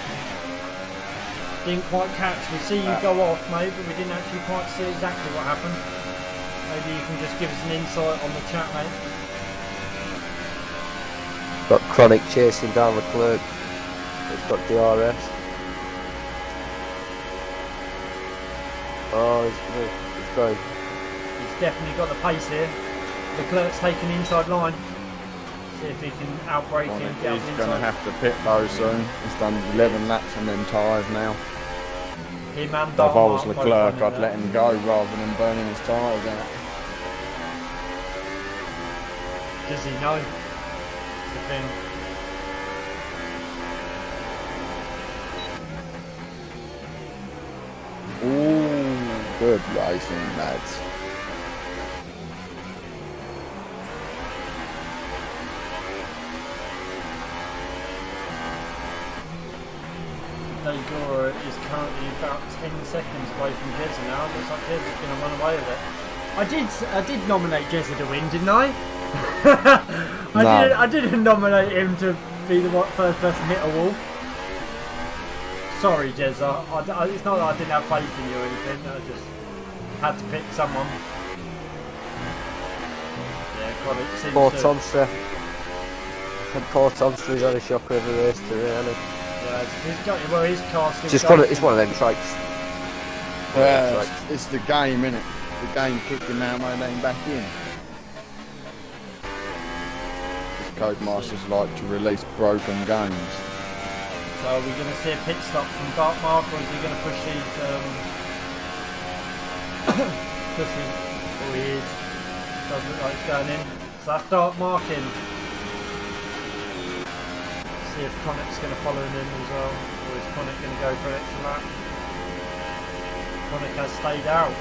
Didn't quite catch, we see you go off mate, but we didn't actually quite see exactly what happened. Maybe you can just give us an insight on the chat, mate. Got Chronic chasing down Leclerc. They've got DRS. Oh, he's going. He's definitely got the pace here. Leclerc's taking the inside line. See if he can outbrake him. He's Get up going to inside. have to pit though soon. He's done 11 laps on them tyres now. Him and If I was Dark Mark both Leclerc, running I'd there. let him go rather than burning his tyres out. Does he know? That's the thing. Ooh, good racing, lads. Daigoro is currently about 10 seconds away from Jezza now. Looks like Jezza's going to run away with it. I did nominate Jezza to win, didn't I? I didn't nominate him to be the first person to hit a wall. Sorry, Jezza. It's not that I didn't have faith in you or anything. I just had to pick someone. Yeah, God, it seems Poor to... Tomster. And poor Tomster, he's had a shocker of a race today, hasn't he? Yeah, his car's still It's going. one of them trikes. Yeah, it's the game, innit? The game kicked him out, mate, let him back in. Codemasters like to release broken games. So are we going to see a pit stop from Dark Mark, or is he going to push these pushing. Oh, he is. Doesn't look like it's going in. So that's dark marking. See if Connick's going to follow him in as well. Or is Connick going to go for an extra lap? Connick has stayed out.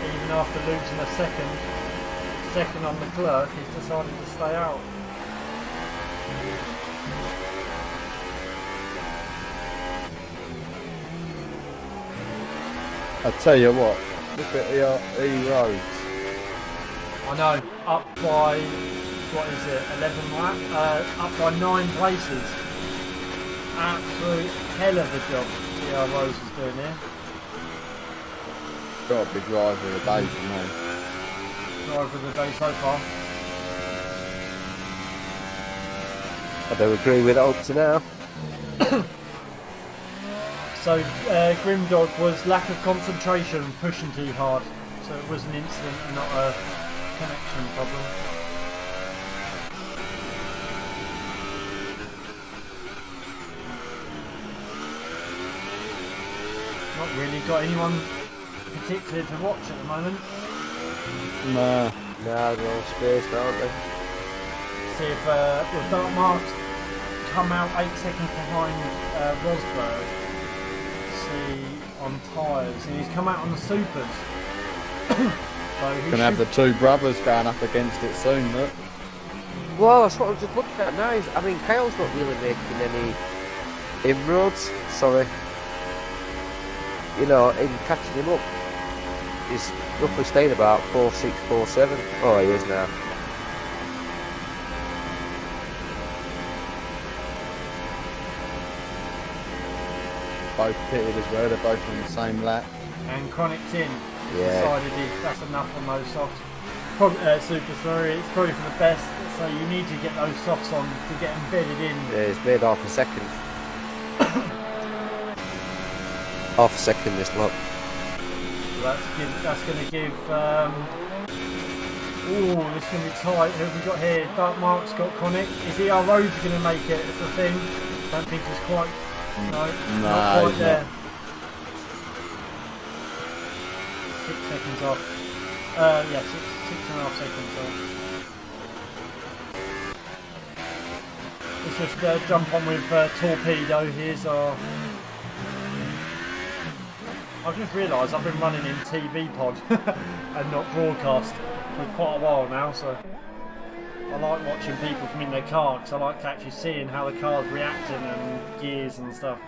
Even after losing a second on the clerk, he's decided to stay out. I tell you what, look at E roads. I know, up by, what is it, 11 laps? Up by 9 places. Absolute hell of a job GR Rose is doing here. Got a big driver of the day for me. Driver of the day so far. I don't agree with it up to now. So Grimdog was lack of concentration, pushing too hard. So it was an incident and not a connection problem. Not really got anyone particular to watch at the moment. Nah. Nah, they're all spaced, aren't they? See if well, Dark Marks come out 8 seconds behind Rosberg. See on tyres, and he's come out on the supers. So he Gonna have the two brothers going up against it soon, look. Well, that's what I was just looking at now. I mean, Kyle's not really making any inroads. Sorry. You know, in catching him up, he's roughly staying about 4.6, 4.7. Oh, he is now. Both pitted as well, they're both on the same lap. And Chronics in. Yeah. Decided that's enough on those softs. Super sorry, it's probably for the best. So you need to get those softs on to get embedded in. Yeah, he's made half a second. Half a second this lap. That's going to give. Oh, this is going to be tight. Who have we got here? Dark Mark's got Chronic. Is ER Rhodes going to make it? It's the thing. Don't think he's quite. No, not quite there. 6 seconds off. Yeah, 6.5 seconds off. Let's just jump on with Torpedo. Here's our. I've just realised I've been running in TV pod and not broadcast for quite a while now, so I like watching people from in their car because I like actually seeing how the car's reacting and gears and stuff.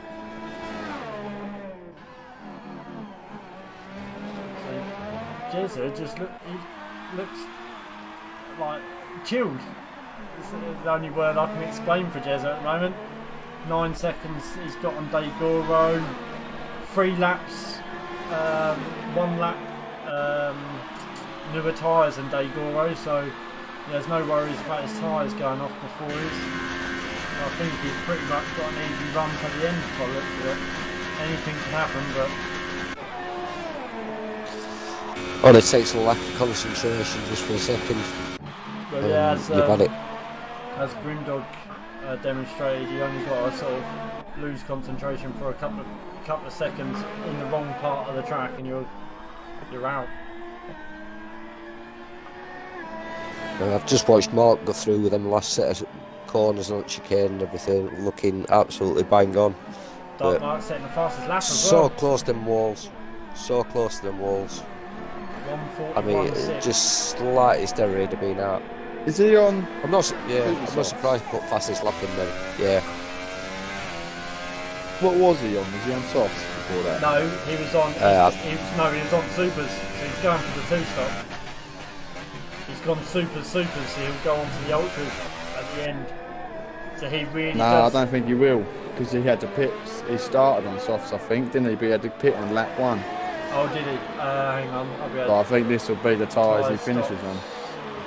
So Jezza just looks like chilled. It's the only word I can explain for Jezza at the moment. 9 seconds he's got on Daigoro, 3 laps. 1 lap newer tyres than Daigoro, so there's no worries about his tyres going off before his. So I think he's pretty much got an easy run to the end by the looks of it. Anything can happen, but Oh, it takes a lack of concentration just for a second. But yeah, you've had it. As Grimdog demonstrated, you only got to sort of lose concentration for a couple of seconds in the wrong part of the track and you're out. Well, I've just watched Mark go through with them last set of corners and chicane and everything, looking absolutely bang on. Dark Mark setting the fastest lap as so well. close to them walls. So close to them walls. I mean, 1:41.6. just slightest error he'd have been out. Is he on? I'm not surprised he put fastest lap in then. Yeah. What was he on? Was he on softs before that? No, he was on. He was on supers. So he's going for the 2-stop. He's gone supers, so he'll go on to the ultras at the end. So he really. No, I don't think he will because he had to pit. He started on softs, I think, didn't he? But he had to pit on lap 1. Oh, did he? Hang on, I'll be able But I think this will be the tyres he finishes on.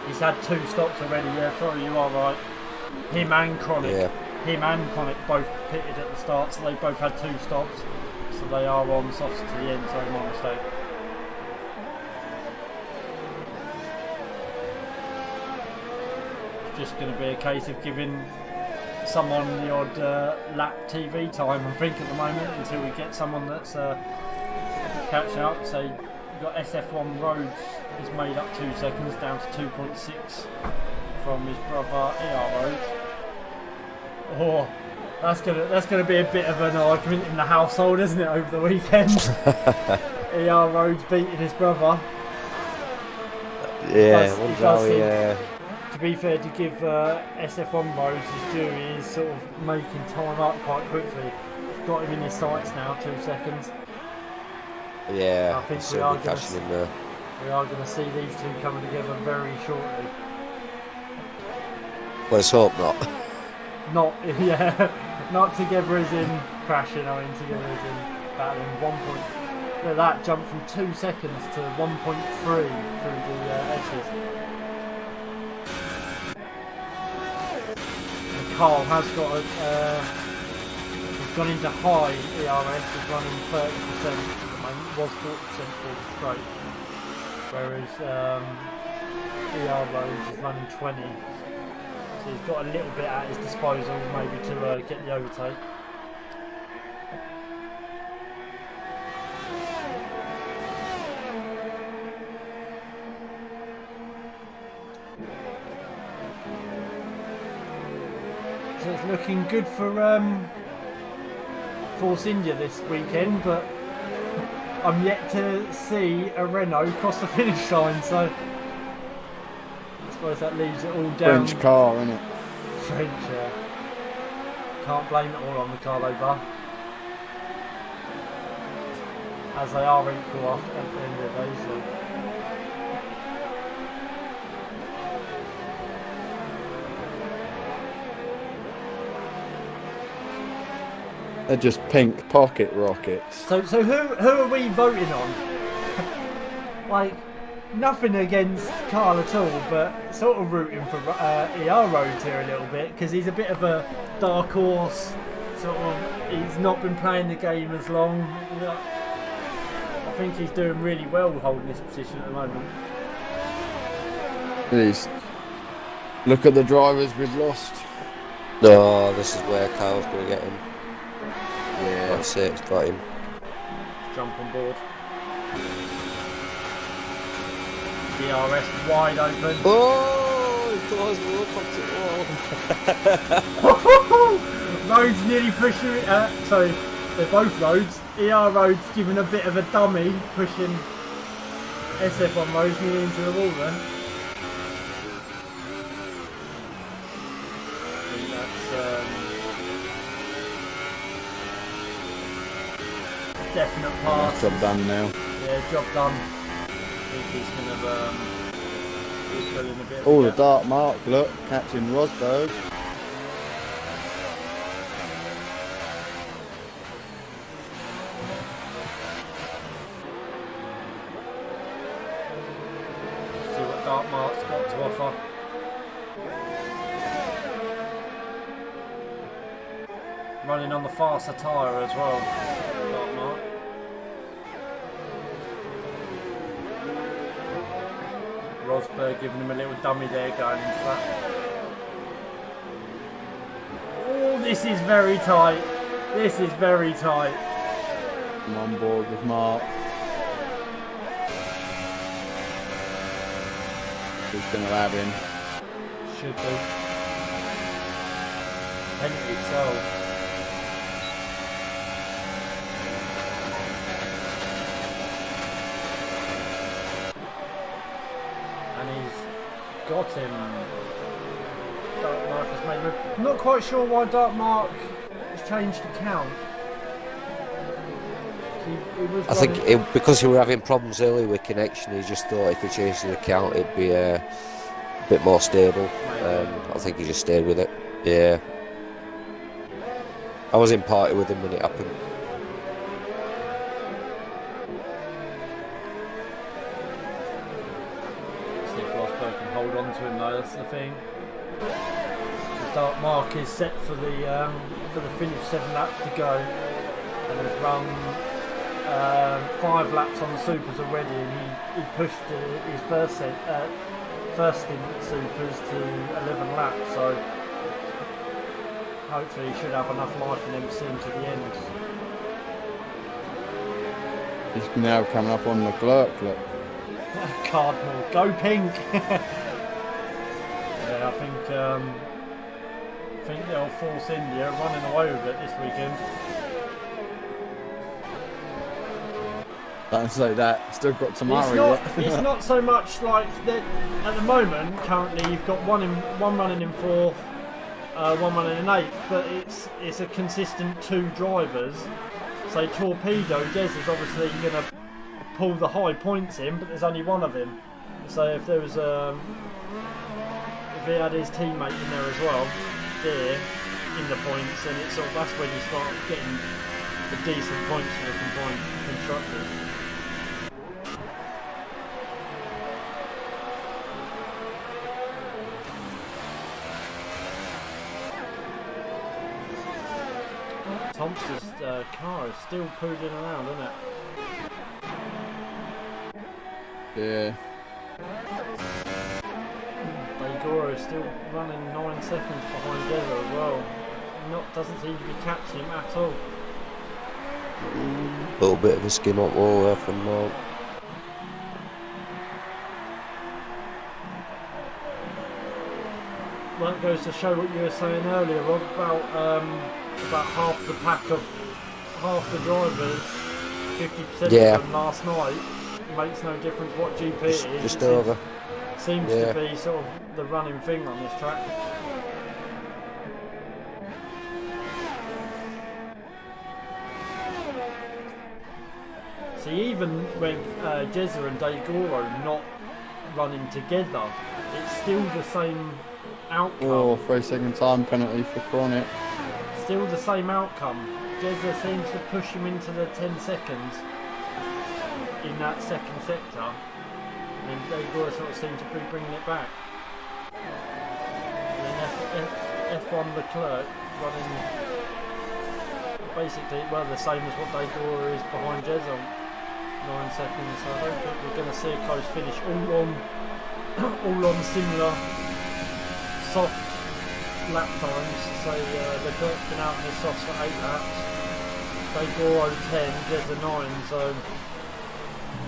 He's had 2 stops already. Yeah, sorry, you are right. Him and Chronic. Yeah. Him and Chronic both pitted at the start, so they both had 2 stops. So they are on softs to the end, so my mistake. It's just going to be a case of giving someone the odd lap TV time, I think, at the moment, until we get someone that's catching up. So We've got SF1 Rhodes is made up 2 seconds, down to 2.6 from his brother ER Rhodes. Oh, that's gonna be a bit of an argument in the household, isn't it, over the weekend? ER Rhodes beating his brother. Yeah, To be fair, to give SF1 Rhodes his due, he's sort of making time up quite quickly. Got him in his sights now, 2 seconds. yeah. I think he's we are certainly cashing in there. going to see these two coming together very shortly. Let's hope not. Not, yeah, not together as in crashing, I mean together as in battling. 1 point. Look at that jump from 2 seconds to 1.3 through the S's. And Carl has got a. He's gone into high ERS. He's running 30% at the moment. Was 40% for the straight, whereas ER Rhodes is running 20. So he's got a little bit at his disposal, maybe to get the overtake. So it's looking good for Force India this weekend, but I'm yet to see a Renault cross the finish line, so I suppose that leaves it all down. French car, isn't it? French, yeah. Can't blame it all on the Carlo bar. As they are equal at the end of the day, so. They're just pink pocket rockets. So who are we voting on? Like, nothing against Carl at all, but sort of rooting for ER Rhodes here a little bit, because he's a bit of a dark horse. Sort of, he's not been playing the game as long. I think he's doing really well holding this position at the moment. Please look at the drivers we've lost. No, this is where Carl's going to get him. Yeah. That's it, it's got him. Jump on board. DRS wide open. Oh, it does Rhodes nearly pushing it. Sorry, they're both Rhodes. ER Rhodes giving a bit of a dummy, pushing SF1 Rhodes nearly into the wall then. I think that's definite pass. Job done now. Yeah, job done. I think he's going to fill in a bit. Oh, the dark mark, look, catching Rosberg. See what dark mark's got to offer. Running on the faster tyre as well, dark mark. Rosberg giving him a little dummy there going into that. Oh, this is very tight. This is very tight. I'm on board with Mark. He's going to have him. Should be. Penalty itself. Got him. Dark Mark has made him. I'm not quite sure why Dark Mark has changed the count. I think because he were having problems earlier with connection, he just thought if he changed the account it'd be a bit more stable. I think he just stayed with it. Yeah. I was in party with him when it happened. Hold on to him though, that's the thing. The Dark Mark is set for the finish, 7 laps to go, and has run 5 laps on the supers already, and he pushed his first stint supers to 11 laps, so hopefully he should have enough life in him to see him to the end. He's now coming up on Leclerc. Look. Cardinal, go pink! Yeah, I think they'll force India running away with it this weekend. Don't say that. Still got tomorrow yet. It's not so much like that at the moment. Currently, you've got one running in fourth, one running in eighth, but it's a consistent 2 drivers. So Torpedo, Jez is obviously going to pull the high points in, but there's only one of him. So if there was if he had his teammate in there as well, there in the points, then it's that's when you start getting the decent points for the combined constructors. Thompson's car is still poodling around, isn't it? Yeah. Degoro is still running 9 seconds behind Dezo as well. Doesn't seem to be catching him at all. A little bit of a skim up wall there from Mark. Well, that goes to show what you were saying earlier, Rob, about half the pack of half the drivers, 50% of them last night. Makes no difference what GP it is. Just over. Seems to be sort of the running thing on this track. See, even with Jezza and Degoro not running together, it's still the same outcome. Oh, 3-second time penalty for Chronic. Still the same outcome. Jezza seems to push him into the 10 seconds in that second sector, and Degoro sort of seems to be bringing it back. And then F1 Leclerc running basically the same as what Degoro is behind Jezza, 9 seconds. So I don't think we're going to see a close finish. All on similar soft lap times. So Leclerc's been out in the softs for 8 laps. Degoro 10, Jezza 9. So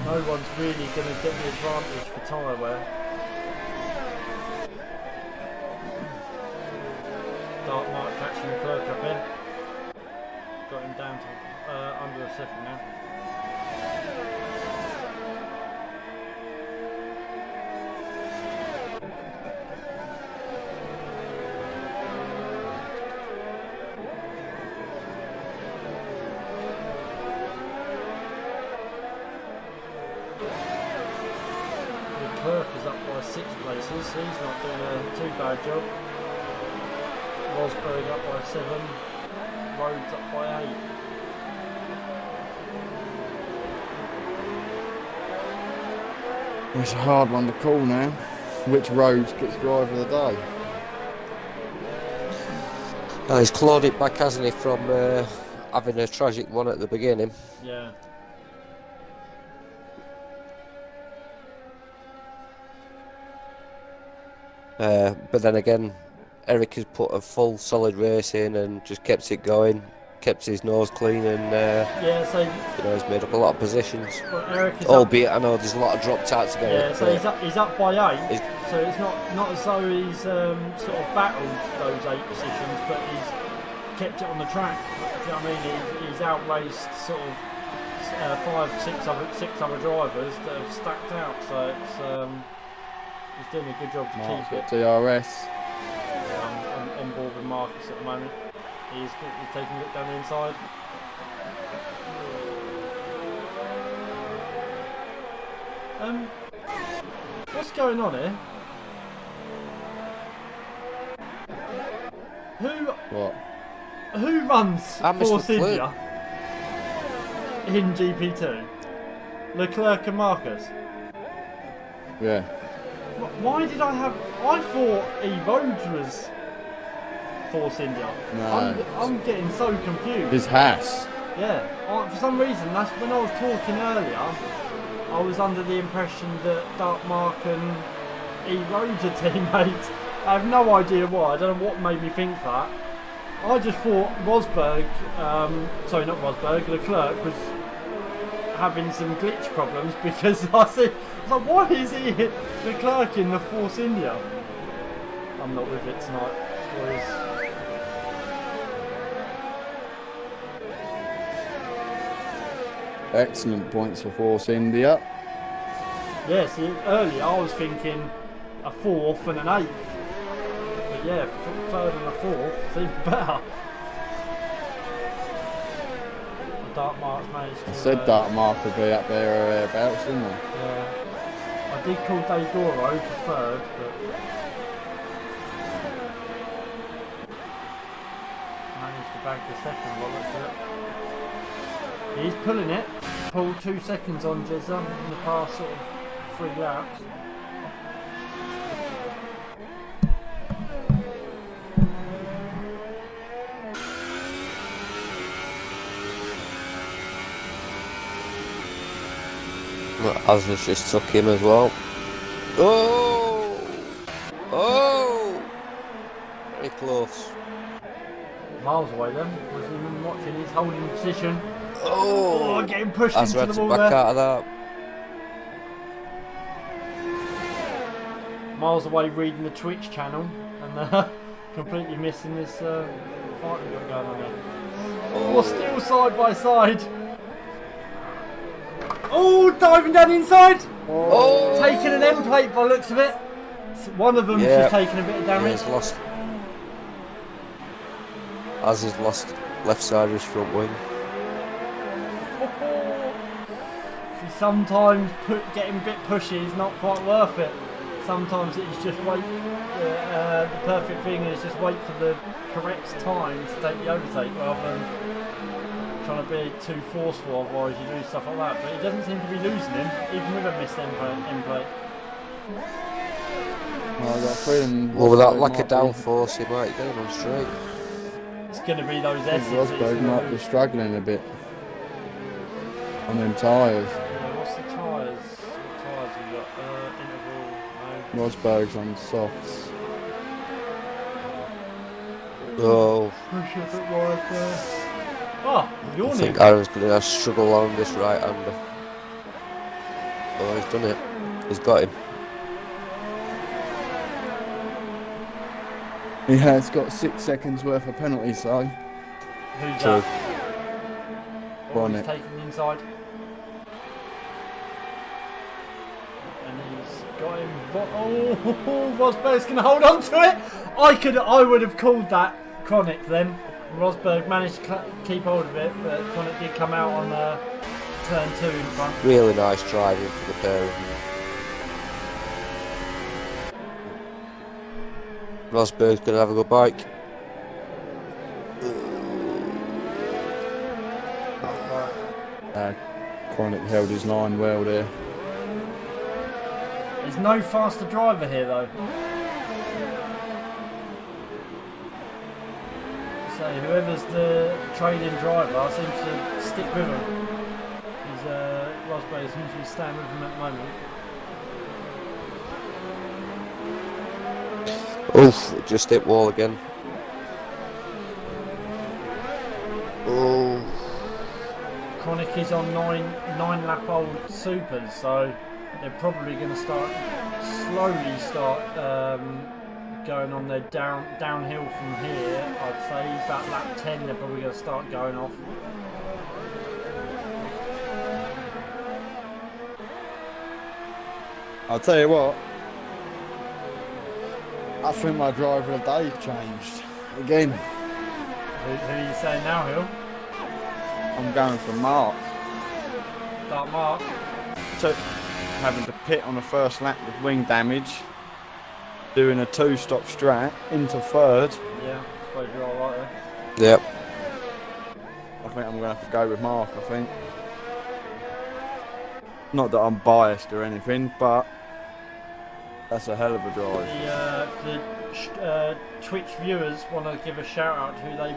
no one's really going to get the advantage for tyre wear. Dark Mark catching Leclerc up in. Got him down to under a second now. Leclerc is up by 6 places, he's not doing a too bad job. Rosberg up by 7, Rhodes up by 8. It's a hard one to call now. Which Rhodes gets driver of the day? Oh, he's clawed it back, hasn't he, from having a tragic one at the beginning. Yeah. But then again, Eric has put a full solid race in and just kept it going, kept his nose clean, and so he's made up a lot of positions. Well, Eric is albeit I know there's a lot of drop tarts again. Yeah, so he's up by 8. So it's not as though he's sort of battled those 8 positions, but he's kept it on the track. Do you know what I mean? He's outraced sort of 6 other drivers that have stacked out. So it's he's doing a good job to Mark's keep it. DRS. I'm on board with Marcus at the moment. He's taking it down the inside. What's going on here? Who runs Force India in GP2? Leclerc and Marcus. Yeah. Why did I thought E. Rhodes was Force India. No. I'm getting so confused. His Haas. Yeah. For some reason, that's when I was talking earlier, I was under the impression that Dark Mark and E. Rhodes are teammates. I have no idea why. I don't know what made me think that. I just thought Leclerc having some glitch problems because I was like, why is he the clerk in the Force India? I'm not with it tonight, boys. Excellent points for Force India. Yeah, see, earlier I was thinking a 4th and an 8th. But yeah, 3rd and a 4th seems better. Dark Mark's managed to... I said Dark Mark would be up there or thereabouts, didn't I? Yeah. I did call Daigoro for 3rd, but... managed to bag the 2nd, what looks at it. He's pulling it. Pulled 2 seconds on Jezza in the past sort of 3 laps. Asner's just took him as well. Oh! Oh! Very close. Miles away then. Wasn't even watching. He's holding position. Oh! Getting pushed Asner into had the to wall back there. out of that. Miles away reading the Twitch channel and completely missing this fight we've got going on there. Oh, still side by side. Oh, diving down inside. Oh! Taking an end plate by the looks of it. One of them's just taking a bit of damage. He's lost. Asner's lost left side of his front wing. Sometimes getting a bit pushy is not quite worth it. Sometimes it's just wait. The perfect thing is just wait for the correct time to take the overtake rather than trying to be too forceful, otherwise you do stuff like that. But he doesn't seem to be losing him, even with a missed end plate. Well, I got a feeling. Well, with that lack of downforce, he might get him on straight. It's going to be those I think S's. Rosberg might be struggling a bit on them tyres. What's the tyres? What tyres have we got? Interval. No. Rosberg's on softs. Oh, Push a bit wide there. Oh, I yawning. think Aaron's going to struggle on this right-hander. Oh, he's done it. He's got him. He has got 6 seconds worth of penalty, so Who's True. that? Go on, He's Nick. taking the inside. And he's got him. Oh, Rosberg's going to hold on to it. I would have called that Chronic then. Rosberg managed to keep hold of it, but Chronic did come out on turn 2 in front. Really nice driving for the pair of them. Rosberg's going to have a good bike. Chronic held his line well there. There's no faster driver here though. So whoever's the trading driver seems to stick with him. Rosberg seems to be staying with him at the moment. Oof, it just hit wall again. Oh. Chronic is on nine lap old supers, so they're probably going to slowly start going on their downhill from here. I'd say about lap 10 they're probably going to start going off. I'll tell you what, I think my driver of the day changed again. Who are you saying now, Hill? I'm going for Mark. Dark Mark. So, having to pit on the first lap with wing damage, doing a 2-stop strat into third. Yeah, I suppose you're alright there. Yep. I think I'm going to have to go with Mark, I think. Not that I'm biased or anything, but that's a hell of a drive. The Twitch viewers want to give a shout out to who they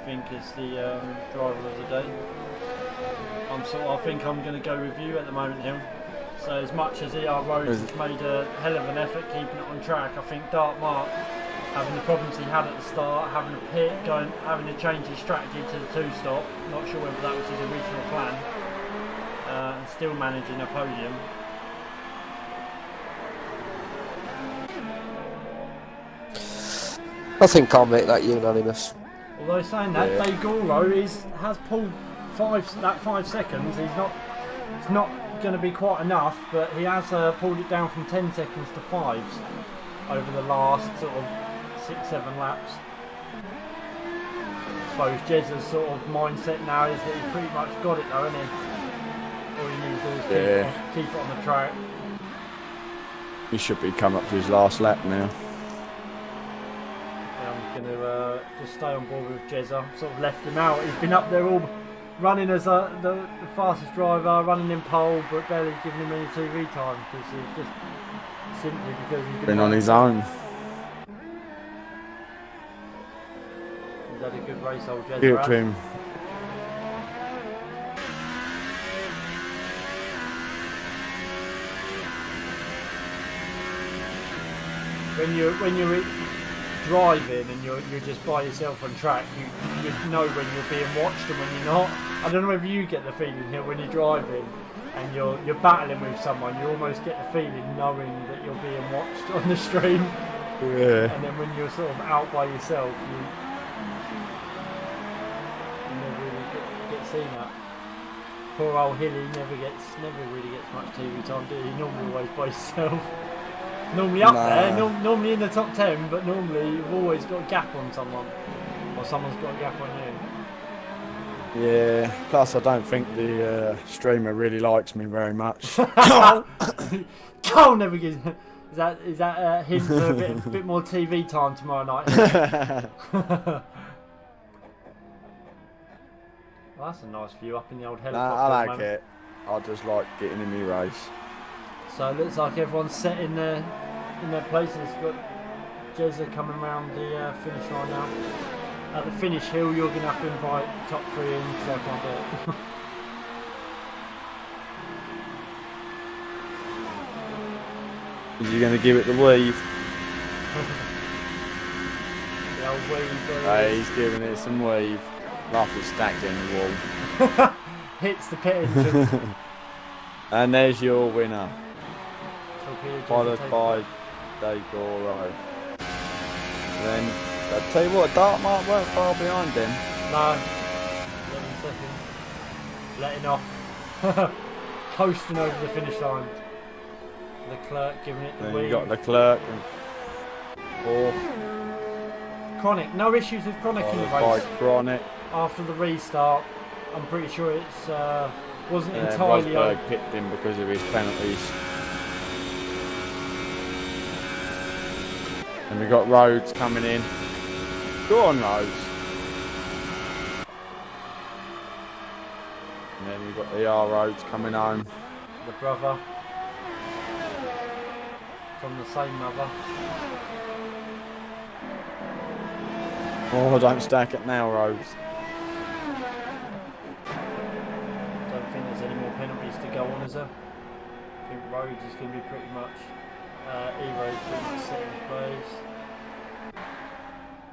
think is the driver of the day. I think I'm going to go with you at the moment, Hill. So as much as ER Rhodes has made a hell of an effort keeping it on track, I think Dark Mark, having the problems he had at the start, having a pit, having to change his strategy to the 2-stop, not sure whether that was his original plan, still managing a podium. I think I'll make that unanimous. Although saying that, Yeah. Daigoro has pulled 5 seconds. It's not going to be quite enough, but he has pulled it down from 10 seconds to 5s over the last sort of 6-7 laps. I suppose Jez's sort of mindset now is that he's pretty much got it though, isn't he? All he needs to do is keep it on the track. He should be coming up to his last lap now. I'm going to just stay on board with Jezza. Sort of left him out. He's been up there all running as the fastest driver, running in pole, but barely giving him any TV time because he's just simply because he's Been on his own. He's had a good race, old Jezza. Give it to him. When you're driving and you're just by yourself on track, you know when you're being watched and when you're not. I don't know if you get the feeling here when you're driving and you're battling with someone, you almost get the feeling knowing that you're being watched on the stream. Yeah. And then when you're sort of out by yourself, you never really get seen that. Poor old Hilly never really gets much TV time, do he? Normally always by himself. Normally up there, normally in the top 10, but normally you've always got a gap on someone, or someone's got a gap on you. Yeah, plus I don't think the streamer really likes me very much. Cole never gives. Is that a hint for a bit more TV time tomorrow night? Well, that's a nice view up in the old helicopter. I like it. I just like getting in my race. So it looks like everyone's set in their places. Got Jezza coming around the finish line now. At the finish hill, you're going to have to invite top 3 in because I can't do it. Is he going to give it the weave? The old weave. He's giving it some weave. Rough is stacked in the wall. Hits the pit entrance. And there's your winner. Followed Jezza by Daigoro. Then, I'll tell you what, Dark Mark weren't far behind him. No. 11 seconds. Letting off. Coasting over the finish line. The clerk giving it the Then weave. you got the clerk. And Chronic. No issues with Chronic in the followed race. by Chronic. After the restart, I'm pretty sure it's wasn't Yeah, entirely Rosberg picked him because of his penalties. And we got Rhodes coming in. Go on, Rhodes. And then we've got the Rhodes coming home. the brother from the same mother. Oh, don't stack it now, Rhodes. Don't think there's any more penalties to go on, is there? I think Rhodes is going to be pretty much E-Rhodes pretty much set in place.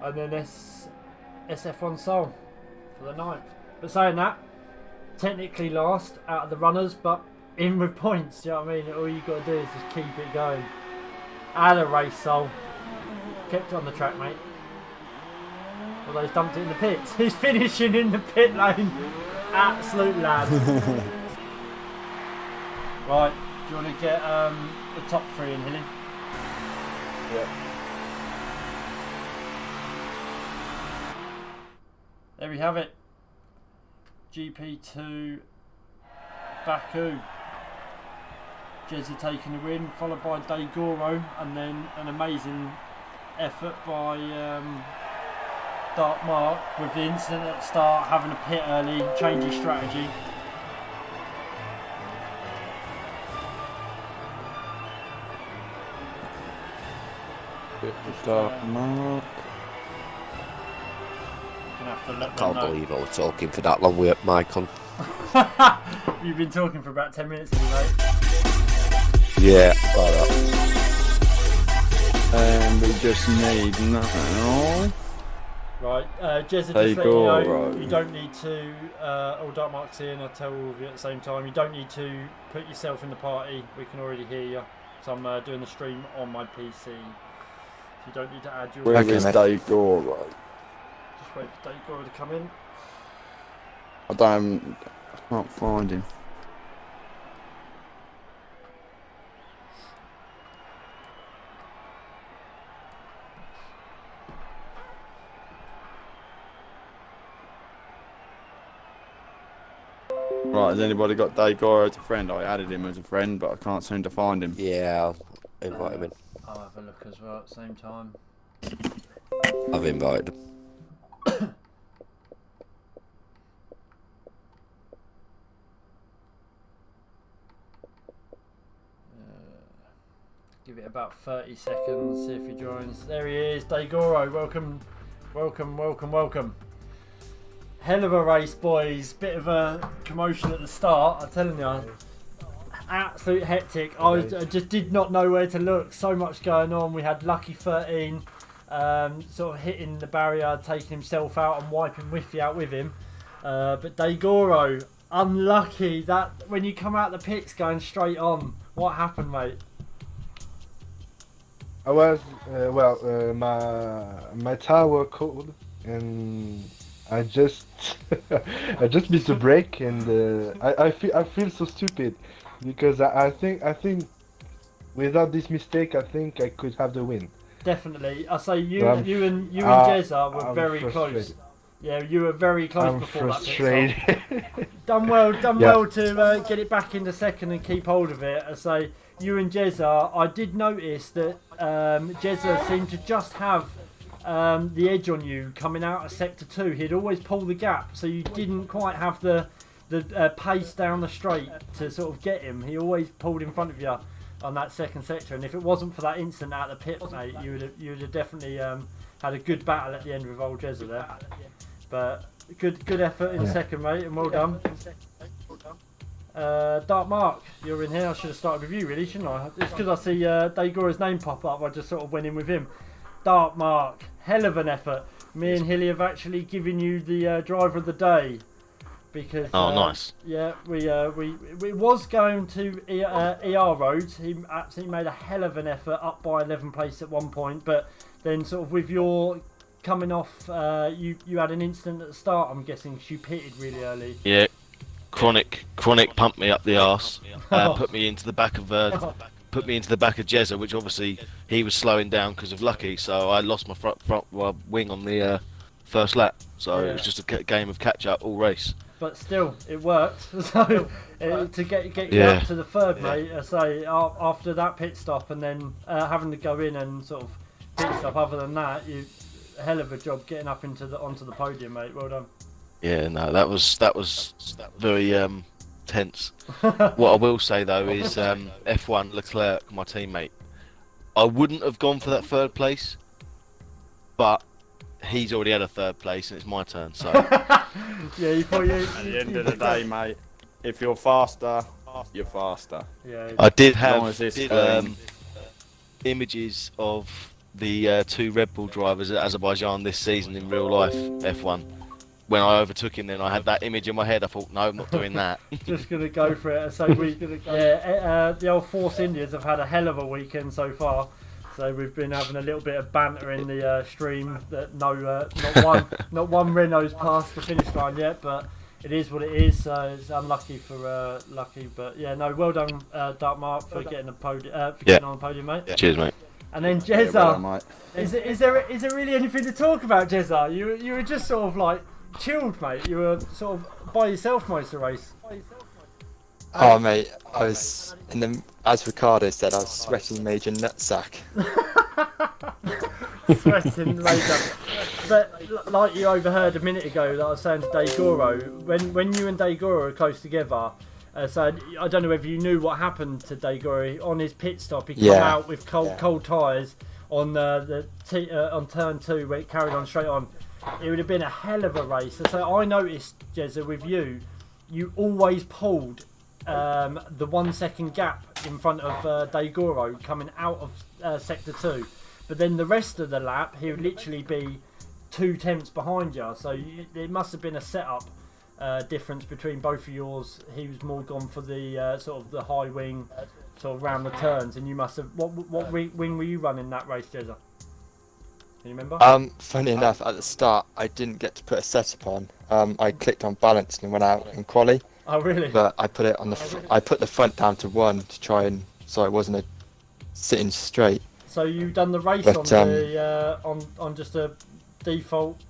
And then SF1 Soul for the 9th. But saying that, technically last out of the runners, but in with points, do you know what I mean? All you got to do is just keep it going. And a race, Soul. Kept it on the track, mate. Although he's dumped it in the pits. He's finishing in the pit lane. Absolute lad. Right, do you want to get the top 3 in, Hilly? Yep. There we have it. GP2 Baku. Jezzy taking the win, followed by Daigoro, and then an amazing effort by Dark Mark with the incident at the start, having a pit early, change his strategy. Bit of Dark Mark. Gonna have to let them Can't know. believe I was talking for that long with mic on. You've been talking for about 10 minutes, anyway. Yeah, about that. And we just need now Right, Jezza, just let you know, Daigoro. you don't need to, all Dark Mark's here, and I'll tell all of you at the same time, you don't need to put yourself in the party, we can already hear you. So I'm doing the stream on my PC. So you don't need to add your... Where is Daigoro? Just wait for Daigoro to come in. I can't find him. Right, has anybody got Daigoro as a friend? I added him as a friend, but I can't seem to find him. Yeah, I'll invite him in. I'll have a look as well at the same time. I've invited him. Give it about 30 seconds, see if he joins. There he is, Daigoro, welcome, welcome, welcome, welcome. Hell of a race, boys. Bit of a commotion at the start, I'm telling you. Absolute hectic. I just did not know where to look. So much going on. We had Lucky 13 sort of hitting the barrier, taking himself out and wiping Whiffy out with him. But Daigoro, unlucky. That when you come out the pits going straight on, what happened, mate? I was my tire were cold and I just I just missed a break and I feel so stupid because I think without this mistake I think I could have the win. Definitely, I say you and Jezza were I'm very frustrated. close. Yeah, you were very close I'm before frustrated. that pit stop. Done well to get it back into second and keep hold of it. I say you and Jezza, I did notice that Jezza seemed to just have the edge on you coming out of sector 2. He'd always pull the gap, so you didn't quite have the pace down the straight to sort of get him. He always pulled in front of you on that second sector, and if it wasn't for that instant out of the pit, mate, you would have definitely had a good battle at the end with old Jezza there. But good effort in second, mate, and well done. Dark Mark, you're in here. I should have started with you, really, shouldn't I? It's because I see Daigoro's name pop up. I just sort of went in with him. Dark Mark, hell of an effort. Me and Hilly have actually given you the driver of the day because nice. Yeah, we was going to ER roads. He absolutely made a hell of an effort, up by 11 place at one point, but then sort of with your coming off, you had an incident at the start. I'm guessing you pitted really early. Yeah, chronic pumped me up the arse, put me into the back of Jezza, which obviously he was slowing down because of Lucky, so I lost my front wing on the first lap. So it was just a game of catch up all race. But still, it worked. So to get you up to the third, mate. I say after that pit stop and then having to go in and sort of pit stop. Other than that, you a hell of a job getting up onto the podium, mate. Well done. Yeah, no, that was very tense. What I will say though is F1 Leclerc, my teammate. I wouldn't have gone for that third place, but he's already had a third place and it's my turn. So yeah, you thought you. At the end of the day, mate, if you're faster, you're faster. Yeah. I did As long have as it's images of the two Red Bull drivers at Azerbaijan this season in real life F1. When I overtook him, then I had that image in my head. I thought, no, I'm not doing that. Just gonna go for it. So the old Force Indians have had a hell of a weekend so far. So we've been having a little bit of banter in the stream. That not one Renault's passed the finish line yet, but it is what it is. So it's unlucky for Lucky, but yeah, no, well done, Dark Mark, for getting the podium, getting on the podium, mate. Yeah. Cheers, mate. And then well Jezza, done, mate. is there really anything to talk about, Jezza? You were just sort of like chilled, mate. You were sort of by yourself most of the race. Oh mate, I was as Ricardo said, I was sweating major nutsack. Sweating later. But like you overheard a minute ago that I was saying to Daigoro, when you and Daigoro are close together, so I don't know whether you knew what happened to Daigoro on his pit stop. He came out with cold tyres on on turn 2 where it carried on straight on. It would have been a hell of a race. So I noticed, Jezza, with you always pulled the 1 second gap in front of Daigoro coming out of sector 2, but then the rest of the lap he would literally be 2 tenths behind you. So it must have been a setup difference between both of yours. He was more gone for the sort of the high wing, sort of round the turns, and you must have. What wing were you running that race, Jezza? Can you remember? Funny enough, at the start, I didn't get to put a setup on. I clicked on balance and went out in quali. Oh really? But I put it on I put the front down to 1 to try and so I wasn't sitting straight. So you done the race But, on the on just a default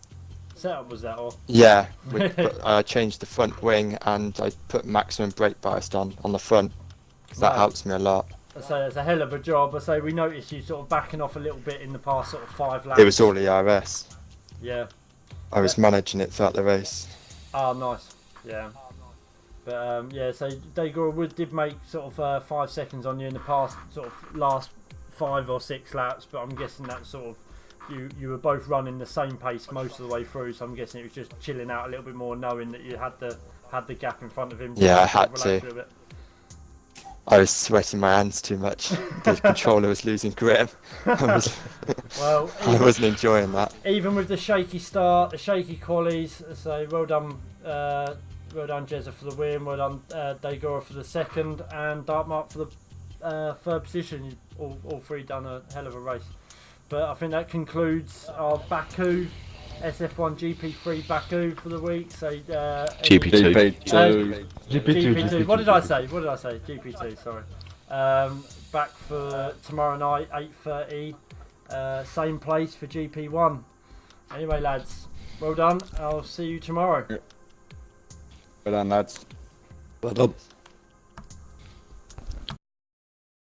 setup, was that, or? Yeah, I changed the front wing and I put maximum brake bias on the front. So that Right. helps me a lot. I say it's a hell of a job. I say we noticed you sort of backing off a little bit in the past sort of 5 laps. It was all ERS. Yeah. I was managing it throughout the race. Oh, nice. Yeah. But yeah, so Dagor did make sort of 5 seconds on you in the past sort of last 5 or 6 laps, but I'm guessing that sort of you were both running the same pace most of the way through, so I'm guessing it was just chilling out a little bit more, knowing that you had the gap in front of him. Yeah, I Sort of had relax to. a little bit. I was sweating my hands too much. The controller was losing grip. Well, I wasn't enjoying that. even with the shaky start, the shaky qualies, so well done Jezza for the win, well done Dagora for the second, and Dartmark for the 3rd position. You all 3 done a hell of a race. But I think that concludes our Baku SF1 GP3 Baku for the week. So GP2. GP2. What did I say? GP2. Sorry. Back for tomorrow night, 8:30. Same place for GP1. Anyway, lads, well done. I'll see you tomorrow. Well done, lads. Well done.